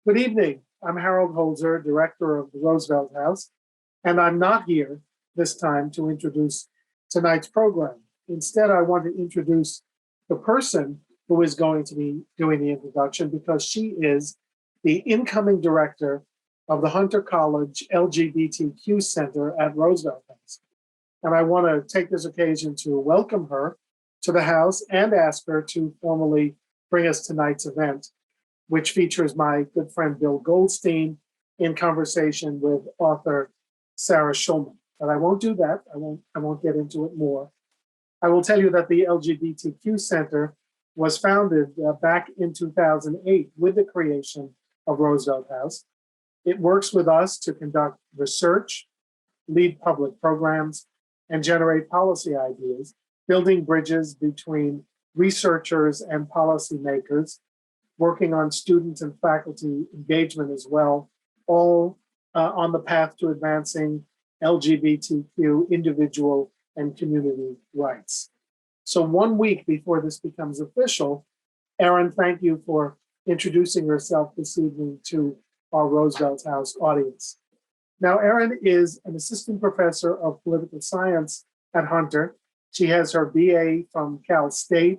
Good evening. I'm Harold Holzer, director of the Roosevelt House, and I'm not here this time to introduce tonight's program. Instead, I want to introduce the person who is going to be doing the introduction because she is the incoming director of the Hunter College LGBTQ Center at Roosevelt House. And I want to take this occasion to welcome her to the House and ask her to formally bring us tonight's event, which features my good friend Bill Goldstein in conversation with author Sarah Schulman. But I won't do that. I won't get into it more. I will tell you that the LGBTQ Center was founded back in 2008 with the creation of Roosevelt House. It works with us to conduct research, lead public programs, and generate policy ideas, building bridges between researchers and policymakers, working on student and faculty engagement as well, all on the path to advancing LGBTQ individual and community rights. So 1 week before this becomes official, Erin, thank you for introducing yourself this evening to our Roosevelt House audience. Now, Erin is an assistant professor of political science at Hunter. She has her BA from Cal State,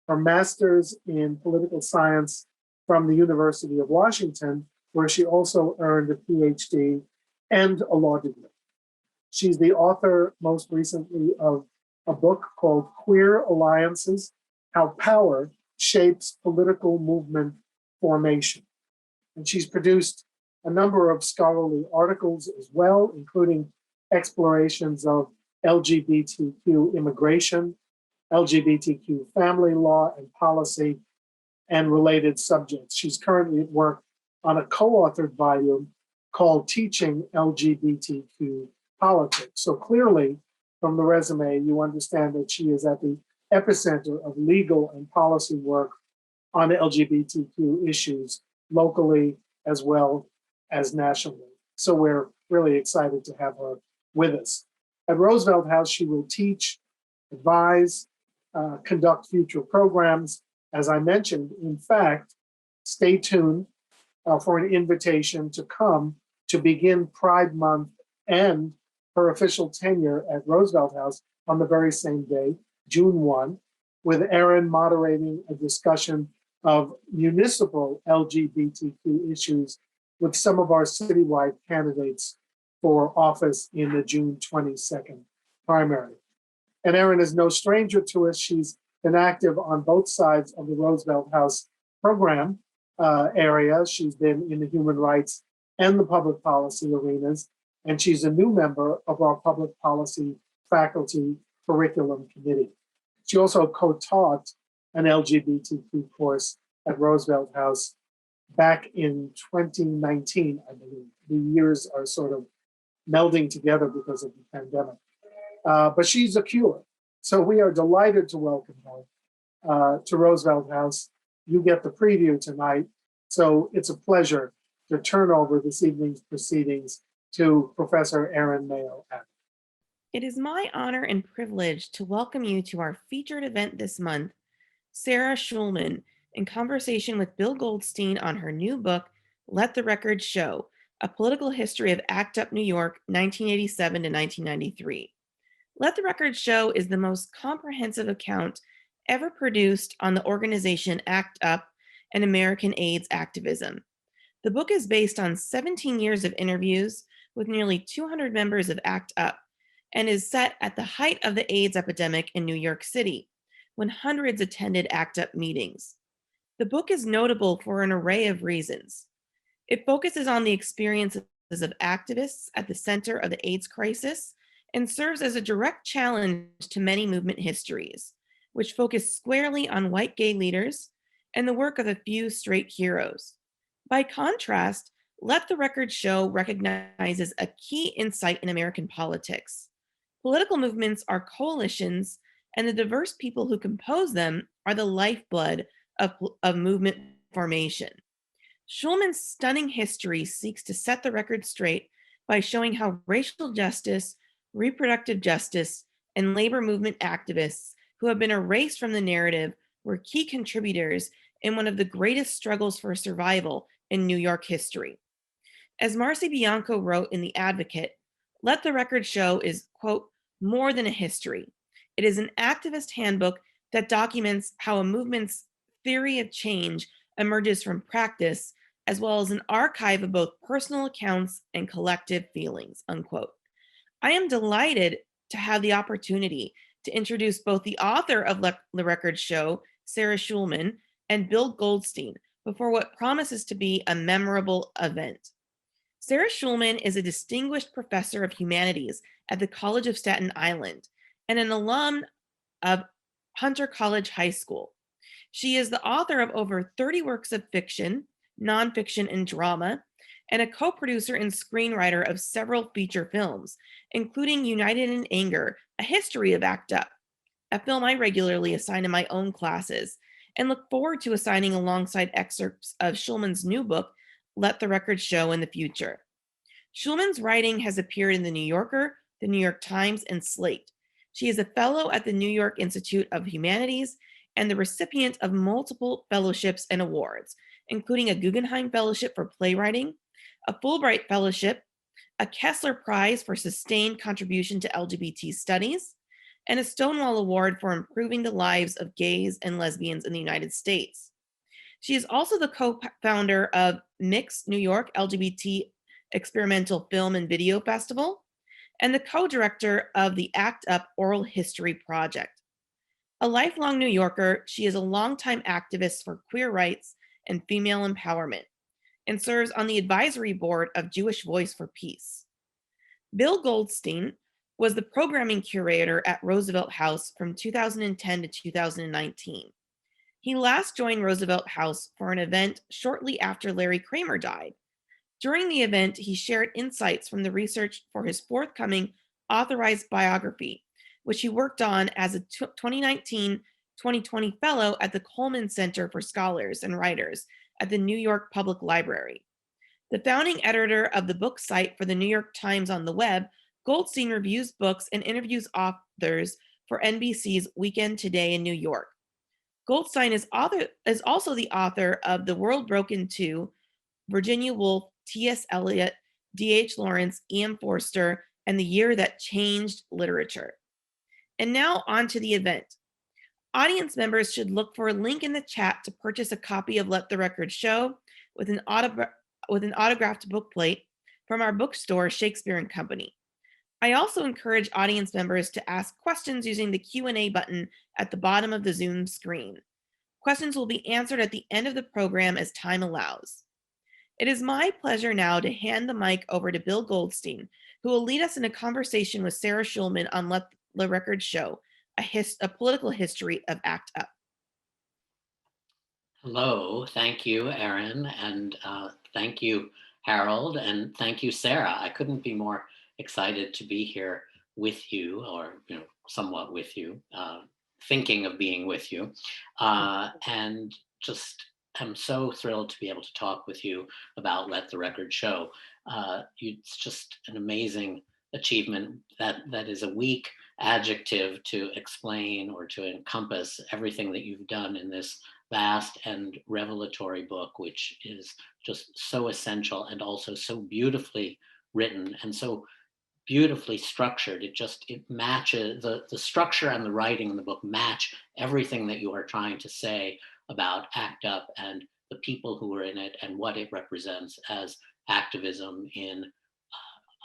her master's in political science from the University of Washington, where she also earned a PhD and a law degree. She's the author, most recently, of a book called Queer Alliances: How Power Shapes Political Movement Formation. And she's produced a number of scholarly articles as well, including explorations of LGBTQ immigration, LGBTQ family law and policy, and related subjects. She's currently at work on a co-authored volume called Teaching LGBTQ Politics. So clearly, from the resume, you understand that she is at the epicenter of legal and policy work on LGBTQ issues locally as well as nationally. So we're really excited to have her with us. At Roosevelt House, she will teach, advise, conduct future programs. As I mentioned, in fact, stay tuned for an invitation to come to begin Pride Month and her official tenure at Roosevelt House on the very same day, June 1, with Erin moderating a discussion of municipal LGBTQ issues with some of our citywide candidates for office in the June 22nd primary. And Erin is no stranger to us. She's been active on both sides of the Roosevelt House program area. She's been in the human rights and the public policy arenas, and she's a new member of our public policy faculty curriculum committee. She also co-taught an LGBTQ course at Roosevelt House back in 2019, I believe. The years are sort of melding together because of the pandemic. But she's a cure. So we are delighted to welcome her to Roosevelt House. You get the preview tonight. So it's a pleasure to turn over this evening's proceedings to Professor Erin Mayo-Adam. It is my honor and privilege to welcome you to our featured event this month, Sarah Schulman, in conversation with Bill Goldstein on her new book, Let the Record Show: A Political History of ACT UP New York, 1987 to 1993. Let the Record Show is the most comprehensive account ever produced on the organization ACT UP and American AIDS activism. The book is based on 17 years of interviews with nearly 200 members of ACT UP and is set at the height of the AIDS epidemic in New York City, when hundreds attended ACT UP meetings. The book is notable for an array of reasons. It focuses on the experiences of activists at the center of the AIDS crisis and serves as a direct challenge to many movement histories, which focus squarely on white gay leaders and the work of a few straight heroes. By contrast, Let the Record Show recognizes a key insight in American politics. Political movements are coalitions, and the diverse people who compose them are the lifeblood of movement formation. Schulman's stunning history seeks to set the record straight by showing how racial justice, reproductive justice, and labor movement activists who have been erased from the narrative were key contributors in one of the greatest struggles for survival in New York history. As Marcy Bianco wrote in The Advocate, Let the Record Show is, quote, more than a history. It is an activist handbook that documents how a movement's theory of change emerges from practice, as well as an archive of both personal accounts and collective feelings, unquote. I am delighted to have the opportunity to introduce both the author of The Record Show, Sarah Schulman, and Bill Goldstein before what promises to be a memorable event. Sarah Schulman is a distinguished professor of humanities at the College of Staten Island and an alum of Hunter College High School. She is the author of over 30 works of fiction, nonfiction, and drama, and a co-producer and screenwriter of several feature films, including United in Anger, A History of ACT UP, a film I regularly assign in my own classes, and look forward to assigning alongside excerpts of Schulman's new book, Let the Record Show, in the future. Schulman's writing has appeared in The New Yorker, The New York Times, and Slate. She is a fellow at the New York Institute of Humanities and the recipient of multiple fellowships and awards, including a Guggenheim Fellowship for Playwriting, a Fulbright Fellowship, a Kessler Prize for Sustained Contribution to LGBT Studies, and a Stonewall Award for improving the lives of gays and lesbians in the United States. She is also the co-founder of Mix New York LGBT Experimental Film and Video Festival, and the co-director of the ACT UP Oral History Project. A lifelong New Yorker, she is a longtime activist for queer rights and female empowerment, and serves on the advisory board of Jewish Voice for Peace. Bill Goldstein was the programming curator at Roosevelt House from 2010 to 2019. He last joined Roosevelt House for an event shortly after Larry Kramer died. During the event, he shared insights from the research for his forthcoming authorized biography, which he worked on as a 2019-2020 fellow at the Coleman Center for Scholars and Writers at the New York Public Library. The founding editor of the book site for the New York Times on the web, Goldstein reviews books and interviews authors for NBC's Weekend Today in New York. Goldstein is also the author of The World Broke in Two, Virginia Woolf, T.S. Eliot, D.H. Lawrence, E.M. Forster, and The Year That Changed Literature. And now on to the event. Audience members should look for a link in the chat to purchase a copy of Let the Record Show with an autographed bookplate from our bookstore, Shakespeare and Company. I also encourage audience members to ask questions using the Q&A button at the bottom of the Zoom screen. Questions will be answered at the end of the program as time allows. It is my pleasure now to hand the mic over to Bill Goldstein, who will lead us in a conversation with Sarah Schulman on Let the Record Show, a political history of ACT UP. Hello, thank you, Erin, and thank you, Harold, and thank you, Sarah. I couldn't be more excited to be here with you, or somewhat with you, thinking of being with you, and just I'm so thrilled to be able to talk with you about Let the Record Show. It's just an amazing achievement that is a weak adjective to explain or to encompass everything that you've done in this vast and revelatory book, which is just so essential and also so beautifully written and so beautifully structured. It matches the structure and the writing in the book match everything that you are trying to say about ACT UP and the people who are in it and what it represents as activism in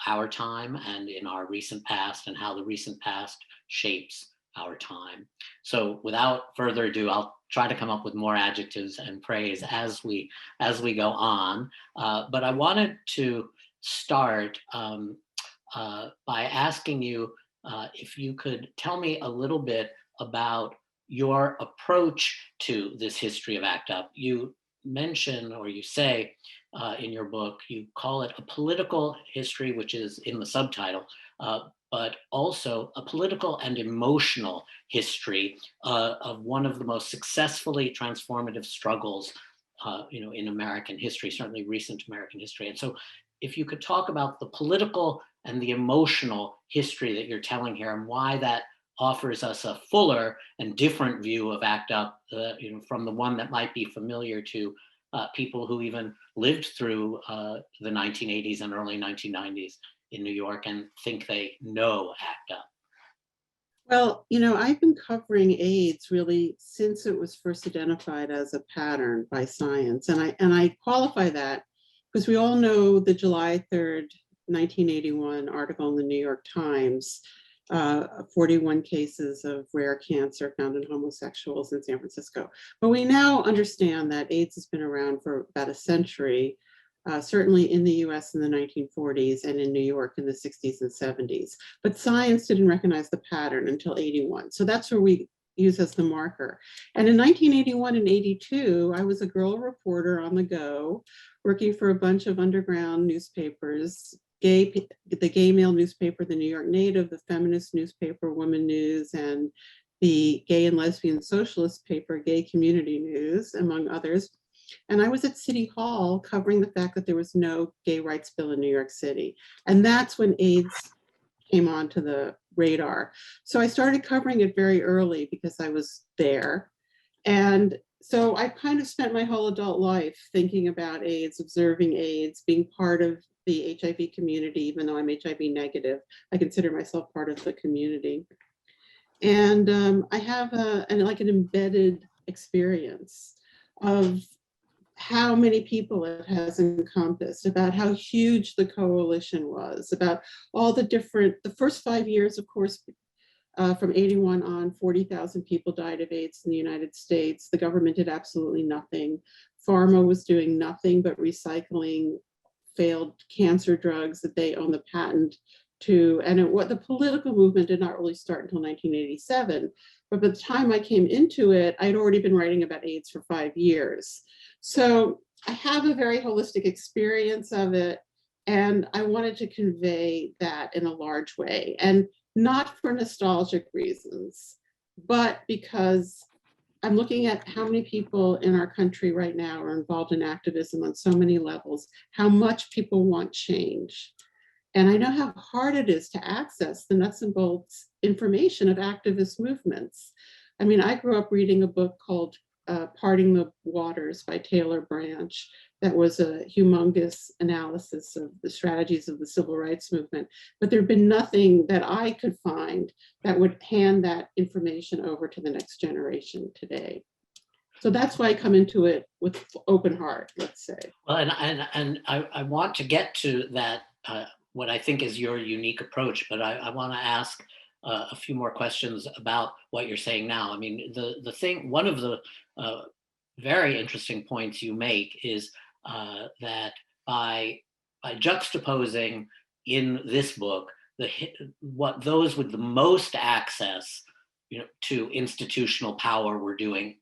our time and in our recent past, and how the recent past shapes our time. So without further ado, I'll try to come up with more adjectives and praise as we go on. But I wanted to start by asking you if you could tell me a little bit about your approach to this history of ACT UP. You mention, or you say in your book, you call it a political history, which is in the subtitle, but also a political and emotional history of one of the most successfully transformative struggles in American history, certainly recent American history. And so if you could talk about the political and the emotional history that you're telling here, and why that offers us a fuller and different view of ACT UP from the one that might be familiar to people who even lived through the 1980s and early 1990s in New York and think they know ACT UP? Well, I've been covering AIDS really since it was first identified as a pattern by science. And I qualify that because we all know the July 3rd, 1981 article in the New York Times, 41 cases of rare cancer found in homosexuals in San Francisco. But we now understand that AIDS has been around for about a century, certainly in the US in the 1940s and in New York in the 60s and 70s. But science didn't recognize the pattern until 81. So that's where we use as the marker. And in 1981 and 82, I was a girl reporter on the go, working for a bunch of underground newspapers, the gay male newspaper, the New York Native, the feminist newspaper, Woman News, and the gay and lesbian socialist paper, Gay Community News, among others. And I was at City Hall covering the fact that there was no gay rights bill in New York City. And that's when AIDS came onto the radar. So I started covering it very early because I was there. And so I kind of spent my whole adult life thinking about AIDS, observing AIDS, being part of the HIV community, even though I'm HIV negative. I consider myself part of the community. And I have an embedded experience of how many people it has encompassed, about how huge the coalition was, about all the first 5 years, of course, from 81 on, 40,000 people died of AIDS in the United States. The government did absolutely nothing. Pharma was doing nothing but recycling failed cancer drugs that they own the patent to. And the political movement did not really start until 1987. But by the time I came into it, I'd already been writing about AIDS for 5 years. So I have a very holistic experience of it, and I wanted to convey that in a large way, and not for nostalgic reasons, but because I'm looking at how many people in our country right now are involved in activism on so many levels, how much people want change. And I know how hard it is to access the nuts and bolts information of activist movements. I mean, I grew up reading a book called Parting the Waters by Taylor Branch. That was a humongous analysis of the strategies of the civil rights movement. But there'd been nothing that I could find that would hand that information over to the next generation today. So that's why I come into it with open heart, let's say. Well, and I want to get to that, what I think is your unique approach, but I want to ask a few more questions about what you're saying now. I mean, one of the very interesting points you make is that by juxtaposing in this book what those with the most access, to institutional power were doing,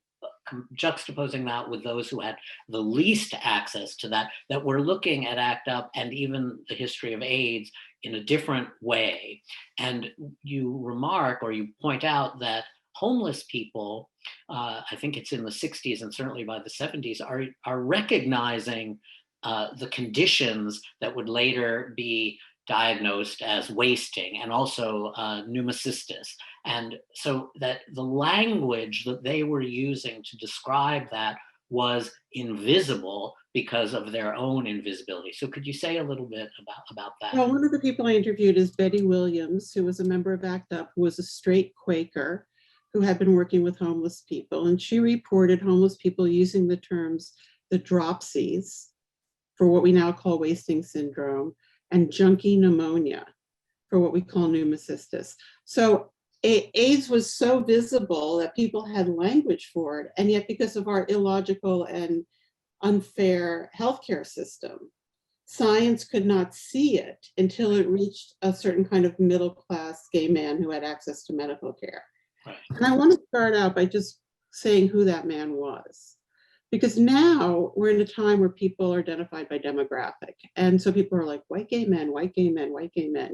juxtaposing that with those who had the least access to that we're looking at ACT UP and even the history of AIDS in a different way. And you remark, or you point out, that homeless people, I think it's in the 60s and certainly by the 70s, are recognizing the conditions that would later be diagnosed as wasting, and also pneumocystis. And so that the language that they were using to describe that was invisible because of their own invisibility. So could you say a little bit about that? Well, one of the people I interviewed is Betty Williams, who was a member of ACT UP, who was a straight Quaker who had been working with homeless people. And she reported homeless people using the terms the dropsies for what we now call wasting syndrome, and junkie pneumonia for what we call pneumocystis. So AIDS was so visible that people had language for it, and yet because of our illogical and unfair healthcare system, science could not see it until it reached a certain kind of middle-class gay man who had access to medical care. Right. And I want to start out by just saying who that man was. Because now we're in a time where people are identified by demographic. And so people are like, white gay men, white gay men, white gay men.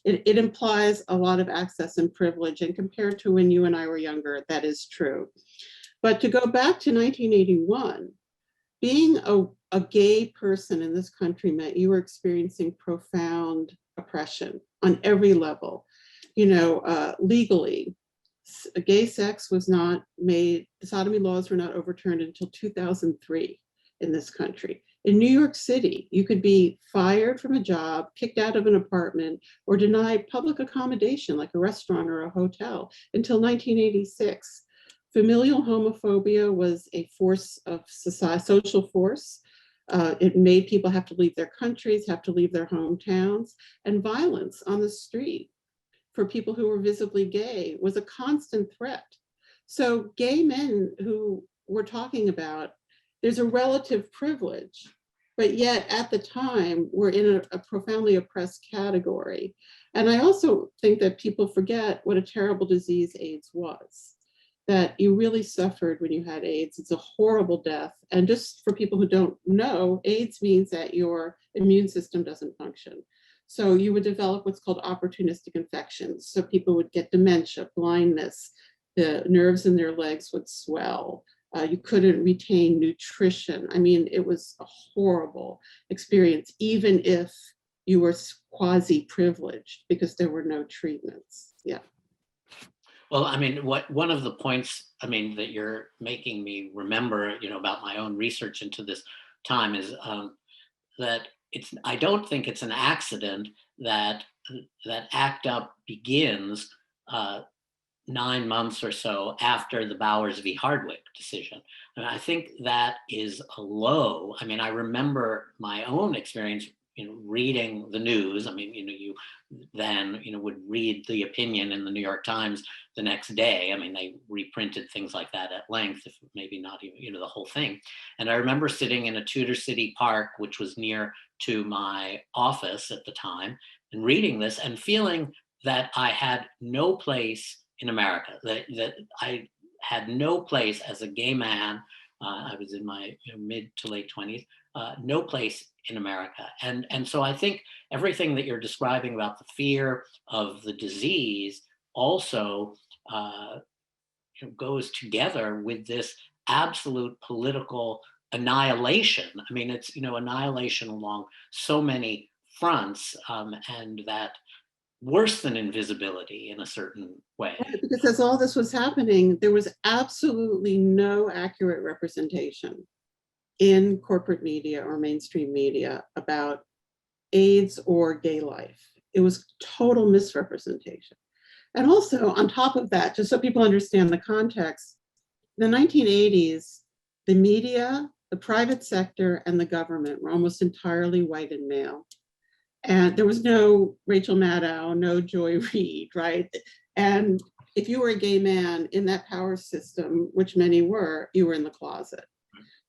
It implies a lot of access and privilege. And compared to when you and I were younger, that is true. But to go back to 1981, being a gay person in this country meant you were experiencing profound oppression on every level. Legally, gay sex was not made, the sodomy laws were not overturned until 2003. in this country. In New York City, you could be fired from a job, kicked out of an apartment, or denied public accommodation like a restaurant or a hotel until 1986. Familial homophobia was a force of society, social force. It made people have to leave their countries, have to leave their hometowns, and violence on the street for people who were visibly gay was a constant threat. So gay men who we're talking about, there's a relative privilege, but yet at the time we're in a profoundly oppressed category. And I also think that people forget what a terrible disease AIDS was, that you really suffered when you had AIDS. It's a horrible death. And just for people who don't know, AIDS means that your immune system doesn't function. So you would develop what's called opportunistic infections. So people would get dementia, blindness, the nerves in their legs would swell. You couldn't retain nutrition. I mean, it was a horrible experience, even if you were quasi-privileged because there were no treatments. Yeah. Well, I mean, one of the points, I mean, that you're making me remember, about my own research into this time is that I don't think it's an accident that ACT UP begins 9 months or so after the Bowers v. Hardwick decision. And I think that is a low. I mean, I remember my own experience, reading the news. I mean, you then, would read the opinion in the New York Times the next day. I mean, they reprinted things like that at length, if maybe not even, the whole thing. And I remember sitting in a Tudor City park, which was near to my office at the time, and reading this and feeling that I had no place in America, that I had no place as a gay man. I was in my mid to late 20s, no place in America. And so I think everything that you're describing about the fear of the disease also goes together with this absolute political annihilation. I mean, it's, annihilation along so many fronts, and that worse than invisibility in a certain way. Right, because as all this was happening, there was absolutely no accurate representation in corporate media or mainstream media about AIDS or gay life. It was total misrepresentation. And also on top of that, just so people understand the context, in the 1980s, the media, the private sector, and the government were almost entirely white and male. And there was no Rachel Maddow, no Joy Reid, right? And if you were a gay man in that power system, which many were, you were in the closet.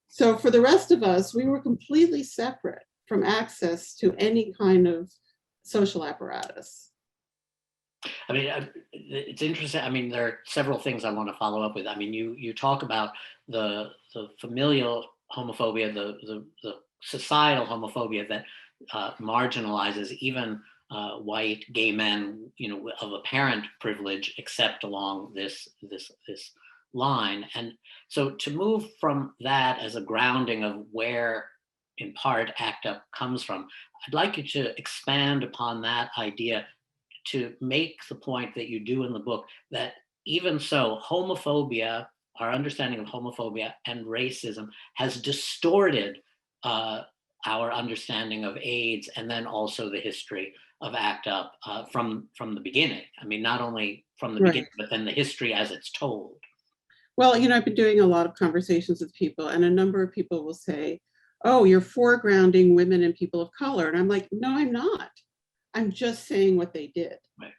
So for the rest of us, we were completely separate from access to any kind of social apparatus. I mean, it's interesting. I mean, there are several things I want to follow up with. I mean, you talk about the familial homophobia, the societal homophobia that marginalizes even white gay men, of apparent privilege, except along this line. And so to move from that as a grounding of where, in part, ACT UP comes from, I'd like you to expand upon that idea to make the point that you do in the book, that even so, homophobia, our understanding of homophobia and racism has distorted our understanding of AIDS, and then also the history of ACT UP from the beginning. I mean, not only from the beginning, but then the history as it's told. Well, I've been doing a lot of conversations with people, and a number of people will say, oh, you're foregrounding women and people of color. And I'm like, no, I'm not. I'm just saying what they did. Right.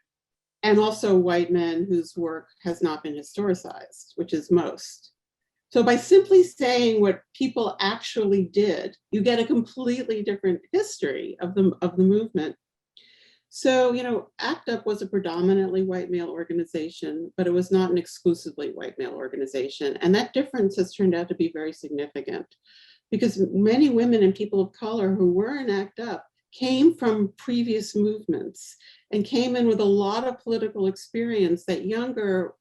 And also white men whose work has not been historicized, which is most. So by simply saying what people actually did, you get a completely different history of the movement. So, ACT UP was a predominantly white male organization, but it was not an exclusively white male organization. And that difference has turned out to be very significant, because many women and people of color who were in ACT UP came from previous movements and came in with a lot of political experience that younger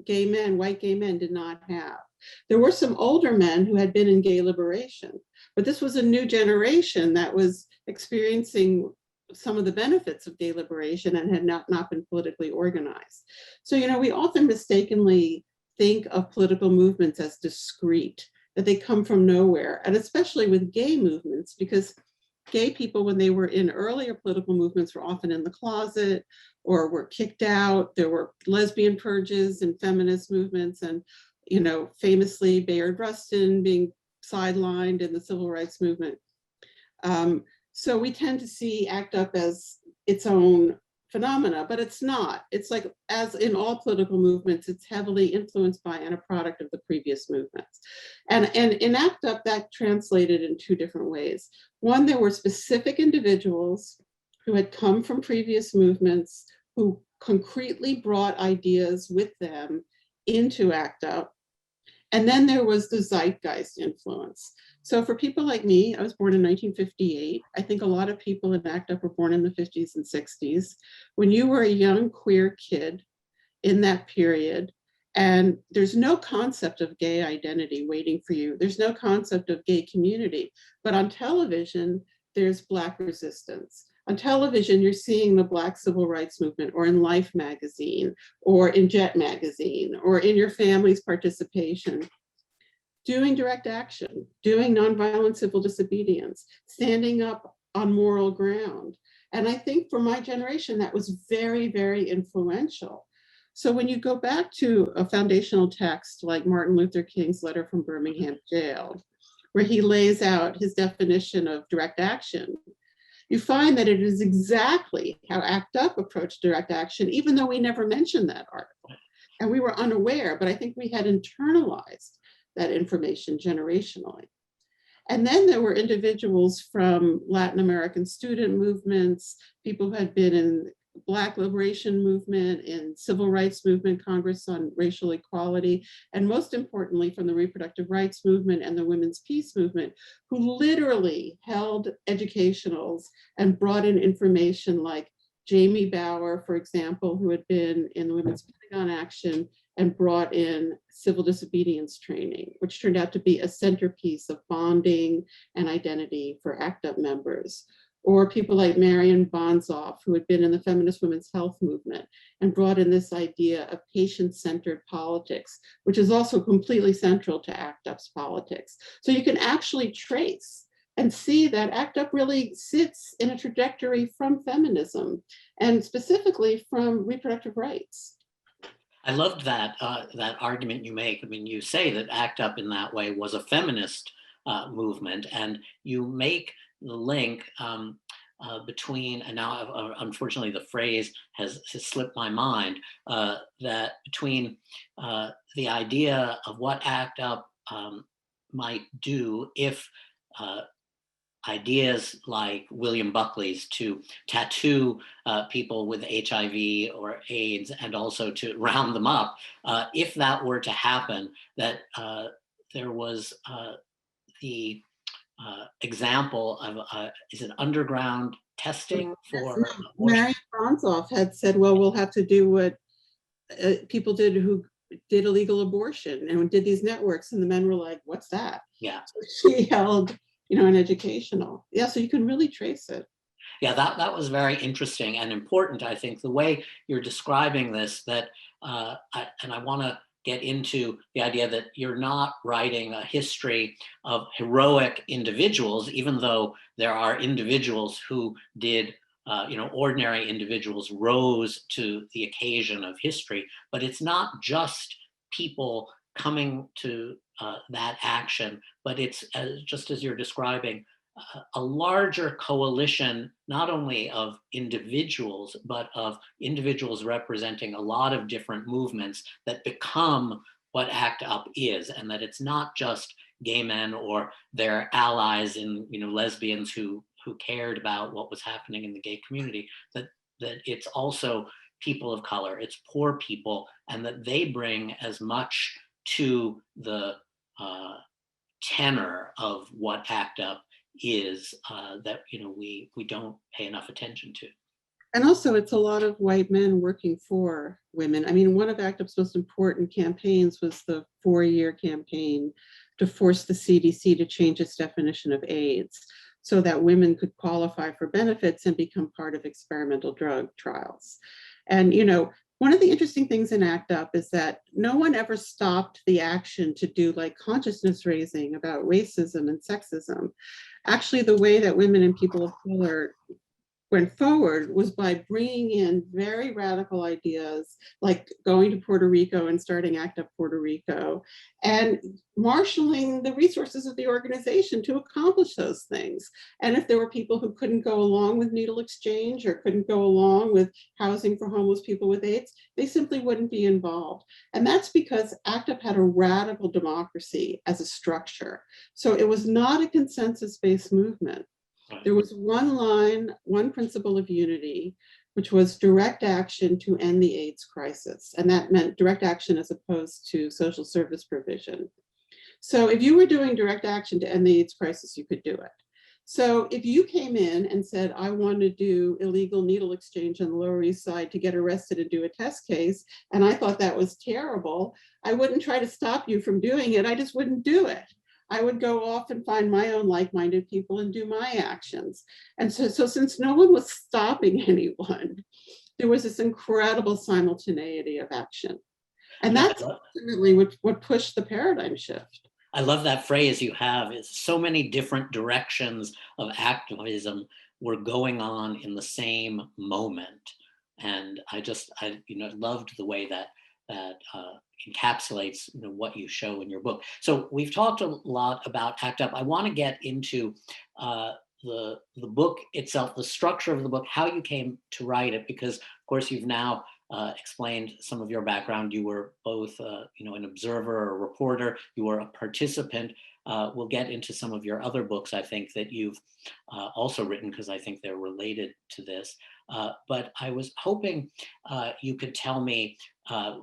gay men, white gay men, did not have. There were some older men who had been in gay liberation, but this was a new generation that was experiencing some of the benefits of gay liberation and had not been politically organized. So, we often mistakenly think of political movements as discrete, that they come from nowhere, and especially with gay movements, because gay people, when they were in earlier political movements, were often in the closet or were kicked out. There were lesbian purges and feminist movements, and, you know, famously Bayard Rustin being sidelined in the civil rights movement. So we tend to see ACT UP as its own phenomena, but it's not. It's like, as in all political movements, it's heavily influenced by and a product of the previous movements. And in ACT UP, that translated in two different ways. One, there were specific individuals who had come from previous movements who concretely brought ideas with them into ACT UP. And then there was the zeitgeist influence. So for people like me, I was born in 1958. I think a lot of people in ACT UP were born in the 50s and 60s. When you were a young queer kid in that period, and there's no concept of gay identity waiting for you. There's no concept of gay community. But on television, there's Black resistance. On television, you're seeing the Black civil rights movement, or in Life magazine, or in Jet magazine, or in your family's participation, doing direct action, doing nonviolent civil disobedience, standing up on moral ground. And I think for my generation, that was very, very influential. So when you go back to a foundational text like Martin Luther King's letter from Birmingham jail, where he lays out his definition of direct action, you find that it is exactly how ACT UP approached direct action, even though we never mentioned that article. And we were unaware, but I think we had internalized that information generationally. And then there were individuals from Latin American student movements, people who had been in Black liberation movement, in civil rights movement, Congress on Racial Equality, and most importantly from the reproductive rights movement and the women's peace movement, who literally held educationals and brought in information like Jamie Bauer, for example, who had been in the Women's Pentagon Action and brought in civil disobedience training, which turned out to be a centerpiece of bonding and identity for ACT UP members. Or people like Marian Bonzoff, who had been in the feminist women's health movement and brought in this idea of patient-centered politics, which is also completely central to ACT UP's politics. So you can actually trace and see that ACT UP really sits in a trajectory from feminism, and specifically from reproductive rights. I loved that that argument you make. I mean, you say that ACT UP in that way was a feminist movement, and you make the link between, and now unfortunately the phrase has slipped my mind, that between the idea of what ACT UP might do if ideas like William Buckley's to tattoo people with HIV or AIDS and also to round them up, if that were to happen, that there was the example of, is it underground testing for Marian Bonzoff had said, well, we'll have to do what people did who did illegal abortion and did these networks, and the men were like, what's that? Yeah. So she held, you know, an educational. Yeah, so you can really trace it. Yeah, that was very interesting and important. I think the way you're describing this, that and I want to get into the idea that you're not writing a history of heroic individuals, even though there are individuals who did, ordinary individuals rose to the occasion of history, but it's not just people coming to that action, but it's just as you're describing, a larger coalition, not only of individuals, but of individuals representing a lot of different movements that become what ACT UP is, and that it's not just gay men or their allies in, lesbians who cared about what was happening in the gay community, that it's also people of color, it's poor people, and that they bring as much to the tenor of what ACT UP is that we don't pay enough attention to. And also it's a lot of white men working for women. I mean, one of ACT UP's most important campaigns was the 4-year campaign to force the CDC to change its definition of AIDS, so that women could qualify for benefits and become part of experimental drug trials. And, one of the interesting things in ACT UP is that no one ever stopped the action to do like consciousness raising about racism and sexism. Actually, the way that women and people of color went forward was by bringing in very radical ideas, like going to Puerto Rico and starting ACT UP Puerto Rico, and marshaling the resources of the organization to accomplish those things. And if there were people who couldn't go along with needle exchange or couldn't go along with housing for homeless people with AIDS, they simply wouldn't be involved. And that's because ACT UP had a radical democracy as a structure. So it was not a consensus-based movement. There was one line, one principle of unity, which was direct action to end the AIDS crisis. And that meant direct action as opposed to social service provision. So if you were doing direct action to end the AIDS crisis, you could do it. So if you came in and said, I want to do illegal needle exchange on the Lower East Side to get arrested and do a test case, and I thought that was terrible, I wouldn't try to stop you from doing it. I just wouldn't do it. I would go off and find my own like-minded people and do my actions. And so since no one was stopping anyone, there was this incredible simultaneity of action. And that's ultimately what pushed the paradigm shift. I love that phrase you have, is so many different directions of activism were going on in the same moment. And I loved the way that encapsulates what you show in your book. So we've talked a lot about ACT UP. I want to get into the book itself, the structure of the book, how you came to write it, because of course you've now explained some of your background. You were both an observer, a reporter, you were a participant. We'll get into some of your other books, I think, that you've also written, because I think they're related to this. But I was hoping you could tell me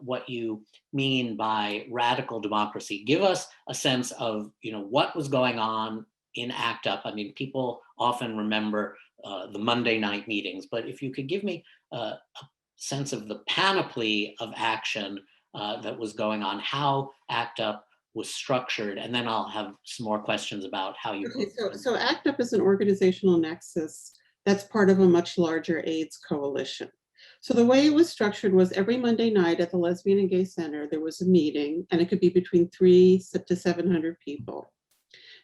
what you mean by radical democracy. Give us a sense of what was going on in ACT UP. I mean, people often remember the Monday night meetings, but if you could give me a sense of the panoply of action that was going on, how ACT UP was structured, and then I'll have some more questions about how you. Okay, so ACT UP is an organizational nexus that's part of a much larger AIDS coalition. So the way it was structured was every Monday night at the Lesbian and Gay Center, there was a meeting, and it could be between 300 to 700 people.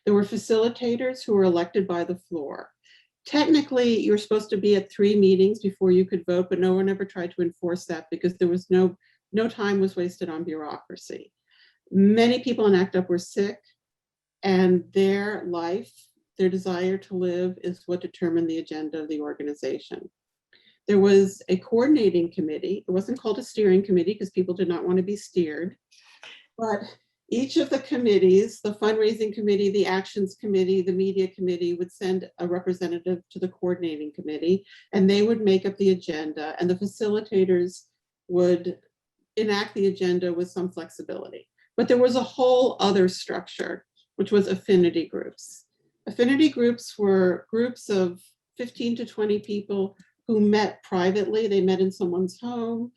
There were facilitators who were elected by the floor. Technically, you're supposed to be at 3 meetings before you could vote, but no one ever tried to enforce that because there was no time was wasted on bureaucracy. Many people in ACT UP were sick, and their life, their desire to live, is what determined the agenda of the organization. There was a coordinating committee. It wasn't called a steering committee because people did not want to be steered, but each of the committees, the fundraising committee, the actions committee, the media committee, would send a representative to the coordinating committee, and they would make up the agenda, and the facilitators would enact the agenda with some flexibility. But there was a whole other structure, which was affinity groups. Affinity groups were groups of 15 to 20 people who met privately. They met in someone's home.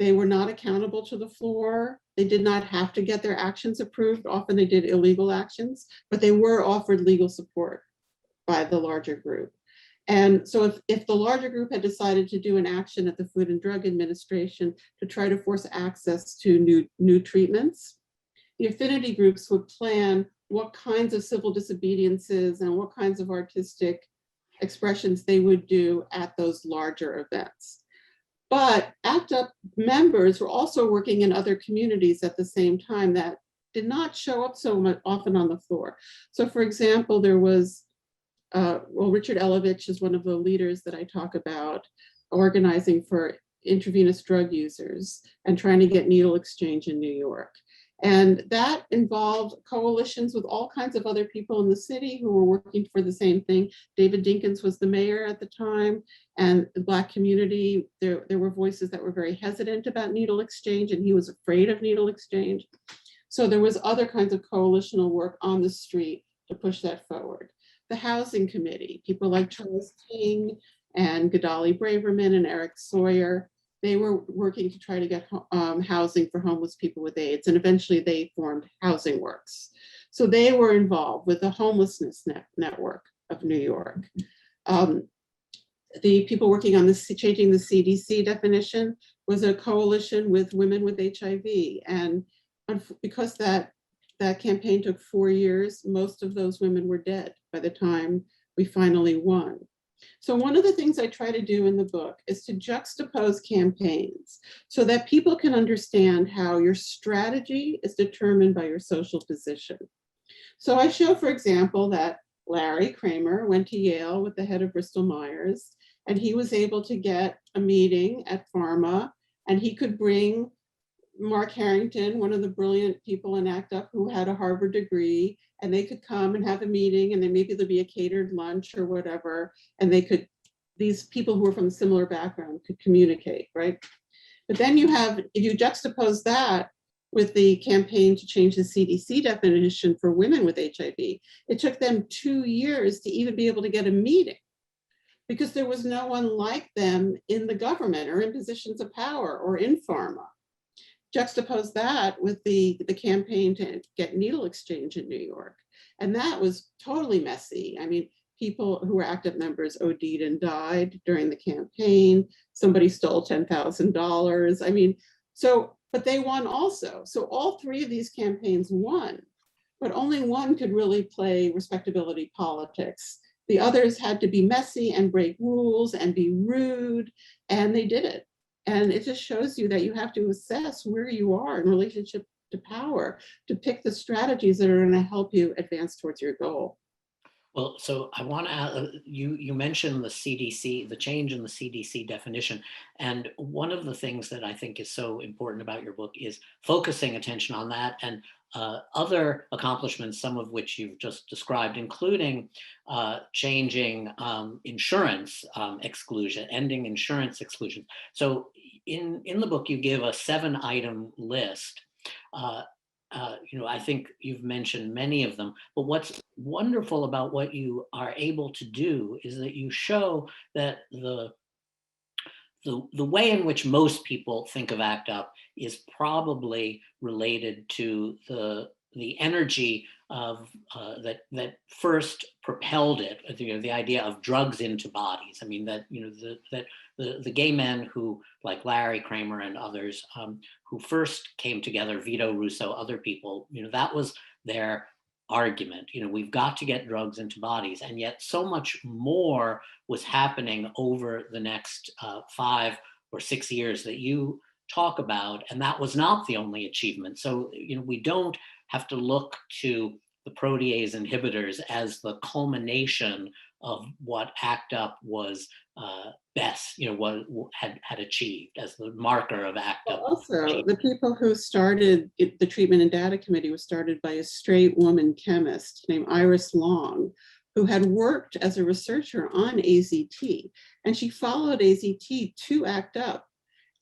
They were not accountable to the floor. They did not have to get their actions approved. Often they did illegal actions, but they were offered legal support by the larger group. And so if the larger group had decided to do an action at the Food and Drug Administration to try to force access to new treatments, the affinity groups would plan what kinds of civil disobediences and what kinds of artistic expressions they would do at those larger events. But ACT UP members were also working in other communities at the same time that did not show up so much often on the floor. So for example, there was, Richard Elovich is one of the leaders that I talk about, organizing for intravenous drug users and trying to get needle exchange in New York. And that involved coalitions with all kinds of other people in the city who were working for the same thing. David Dinkins was the mayor at the time, and the Black community, there were voices that were very hesitant about needle exchange, and he was afraid of needle exchange. So there was other kinds of coalitional work on the street to push that forward. The housing committee, people like Charles King and Gadali Braverman and Eric Sawyer, they were working to try to get housing for homeless people with AIDS, and eventually they formed Housing Works. So they were involved with the homelessness network New York. The people working on this, changing the CDC definition, was a coalition with women with HIV. And because that campaign took 4 years, most of those women were dead by the time we finally won. So one of the things I try to do in the book is to juxtapose campaigns so that people can understand how your strategy is determined by your social position. So I show, for example, that Larry Kramer went to Yale with the head of Bristol Myers, and he was able to get a meeting at Pharma, and he could bring Mark Harrington, one of the brilliant people in ACT UP who had a Harvard degree, and they could come and have a meeting, and then maybe there'd be a catered lunch or whatever, and these people who were from a similar background could communicate, right? But then you have, if you juxtapose that with the campaign to change the CDC definition for women with HIV, it took them 2 years to even be able to get a meeting, because there was no one like them in the government or in positions of power or in pharma. Juxtapose that with the campaign to get needle exchange in New York. And that was totally messy. I mean, people who were ACT UP members OD'd and died during the campaign. Somebody stole $10,000. I mean, but they won also. So all 3 of these campaigns won, but only one could really play respectability politics. The others had to be messy and break rules and be rude, and they did it. And it just shows you that you have to assess where you are in relationship to power to pick the strategies that are going to help you advance towards your goal. Well, so I want to, you mentioned the CDC, the change in the CDC definition. And one of the things that I think is so important about your book is focusing attention on that and other accomplishments, some of which you've just described, including changing insurance exclusion, ending insurance exclusion. So in the book, you give a 7-item list. I think you've mentioned many of them, but what's wonderful about what you are able to do is that you show that the way in which most people think of ACT UP is probably related to the energy of that first propelled it. The idea of drugs into bodies. I mean that the gay men who, like Larry Kramer and others, who first came together, Vito Russo, other people, that was their argument. We've got to get drugs into bodies, and yet so much more was happening over the next 5 or 6 years that you talk about, and that was not the only achievement. So we don't have to look to the protease inhibitors as the culmination of what ACT UP was best, what had achieved as the marker of ACT UP. Also, the people who started the Treatment and Data Committee was started by a straight woman chemist named Iris Long, who had worked as a researcher on AZT, and she followed AZT to ACT UP.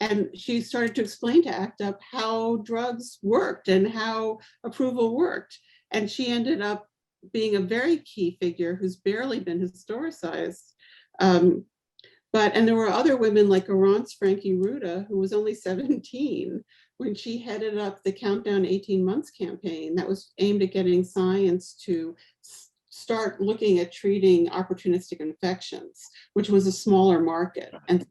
And she started to explain to ACT UP how drugs worked and how approval worked. And she ended up being a very key figure who's barely been historicized. And there were other women like Arantz Frankie Ruda, who was only 17 when she headed up the Countdown 18 Months campaign that was aimed at getting science to start looking at treating opportunistic infections, which was a smaller market. And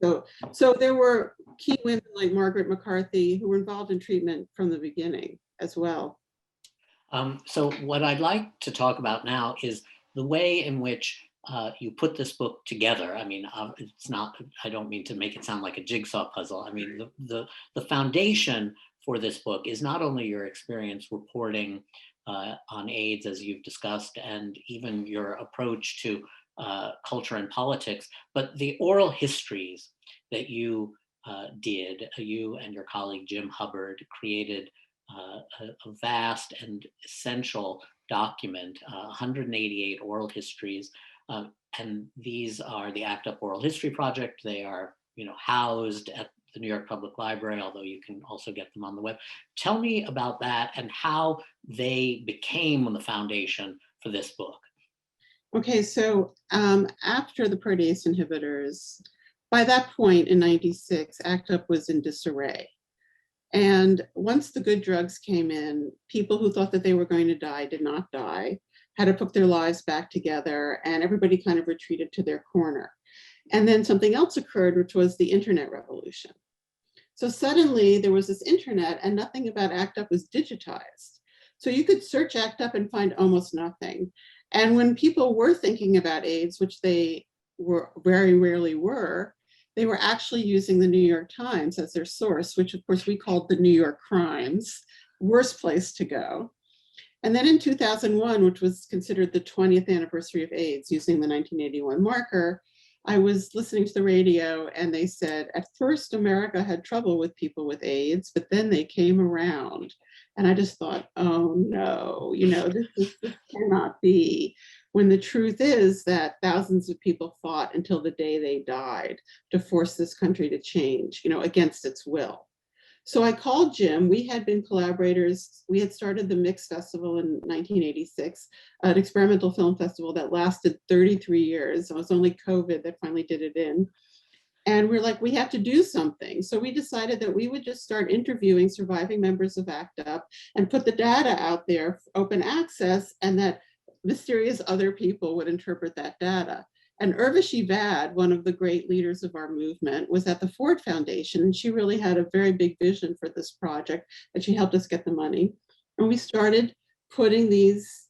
so there were key women like Margaret McCarthy who were involved in treatment from the beginning as well. So what I'd like to talk about now is the way in which you put this book together. I mean, it's not, I don't mean to make it sound like a jigsaw puzzle. I mean, the foundation for this book is not only your experience reporting on AIDS, as you've discussed, and even your approach to culture and politics, but the oral histories that you did. You and your colleague Jim Hubbard created a vast and essential document, 188 oral histories, and these are the ACT UP Oral History Project. They are, housed at the New York Public Library, although you can also get them on the web. Tell me about that and how they became the foundation for this book. Okay, so after the protease inhibitors, by that point in '96, ACT UP was in disarray. And once the good drugs came in, people who thought that they were going to die did not die, had to put their lives back together, and everybody kind of retreated to their corner. And then something else occurred, which was the internet revolution. So suddenly there was this internet and nothing about ACT UP was digitized. So you could search ACT UP and find almost nothing. And when people were thinking about AIDS, which they were very rarely were, they were actually using the New York Times as their source, which of course we called the New York Crimes, worst place to go. And then in 2001, which was considered the 20th anniversary of AIDS, using the 1981 marker, I was listening to the radio and they said, at first America had trouble with people with AIDS, but then they came around. And I just thought, oh no, this cannot be. When the truth is that thousands of people fought until the day they died to force this country to change, against its will. So I called Jim. We had been collaborators. We had started the Mix Festival in 1986, an experimental film festival that lasted 33 years. It was only COVID that finally did it in. And we're like, we have to do something. So we decided that we would just start interviewing surviving members of ACT UP and put the data out there, open access, and that mysterious other people would interpret that data. And Urvashi Vad, one of the great leaders of our movement, was at the Ford Foundation, and she really had a very big vision for this project, and she helped us get the money. And we started putting these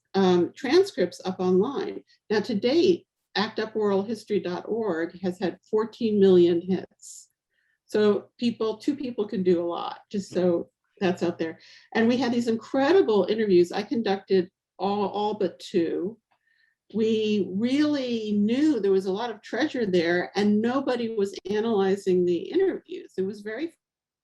transcripts up online. Now, to date, actuporalhistory.org has had 14 million hits. So two people can do a lot, just so that's out there. And we had these incredible interviews. I conducted all but two. We really knew there was a lot of treasure there and nobody was analyzing the interviews. It was very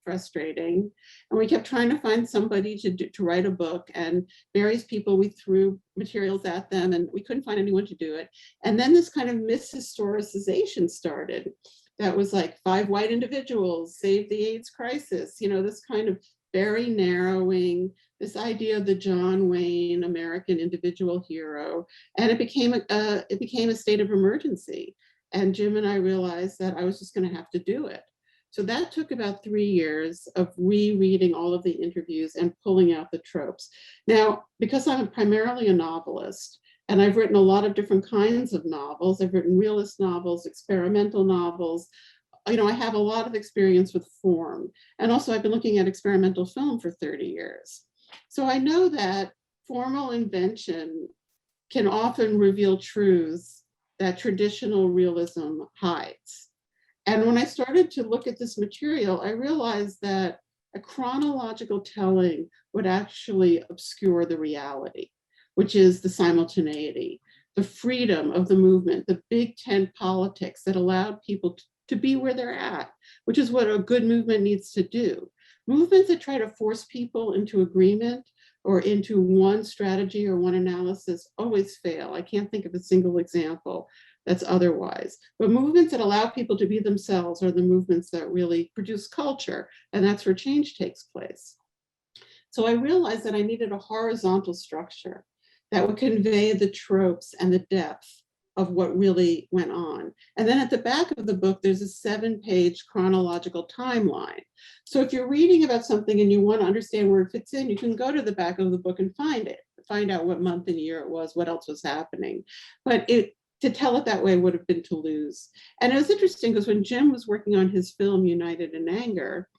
frustrating. And we kept trying to find somebody to write a book, and various people, we threw materials at them and we couldn't find anyone to do it. And then this kind of mishistoricization started. That was like 5 white individuals saved the AIDS crisis, this kind of very narrowing, this idea of the John Wayne American individual hero, and it became a state of emergency. And Jim and I realized that I was just going to have to do it. So that took about 3 years of rereading all of the interviews and pulling out the tropes. Now, because I'm primarily a novelist, and I've written a lot of different kinds of novels, I've written realist novels, experimental novels, I have a lot of experience with form. And also I've been looking at experimental film for 30 years. So I know that formal invention can often reveal truths that traditional realism hides. And when I started to look at this material, I realized that a chronological telling would actually obscure the reality, which is the simultaneity, the freedom of the movement, the big tent politics that allowed people to be where they're at, which is what a good movement needs to do. Movements that try to force people into agreement or into one strategy or one analysis always fail. I can't think of a single example that's otherwise. But movements that allow people to be themselves are the movements that really produce culture, and that's where change takes place. So I realized that I needed a horizontal structure that would convey the tropes and the depth of what really went on. And then at the back of the book, there's a 7-page chronological timeline. So if you're reading about something and you want to understand where it fits in, you can go to the back of the book and find out what month and year it was, what else was happening. But to tell it that way would have been to lose. And it was interesting because when Jim was working on his film, United in Anger,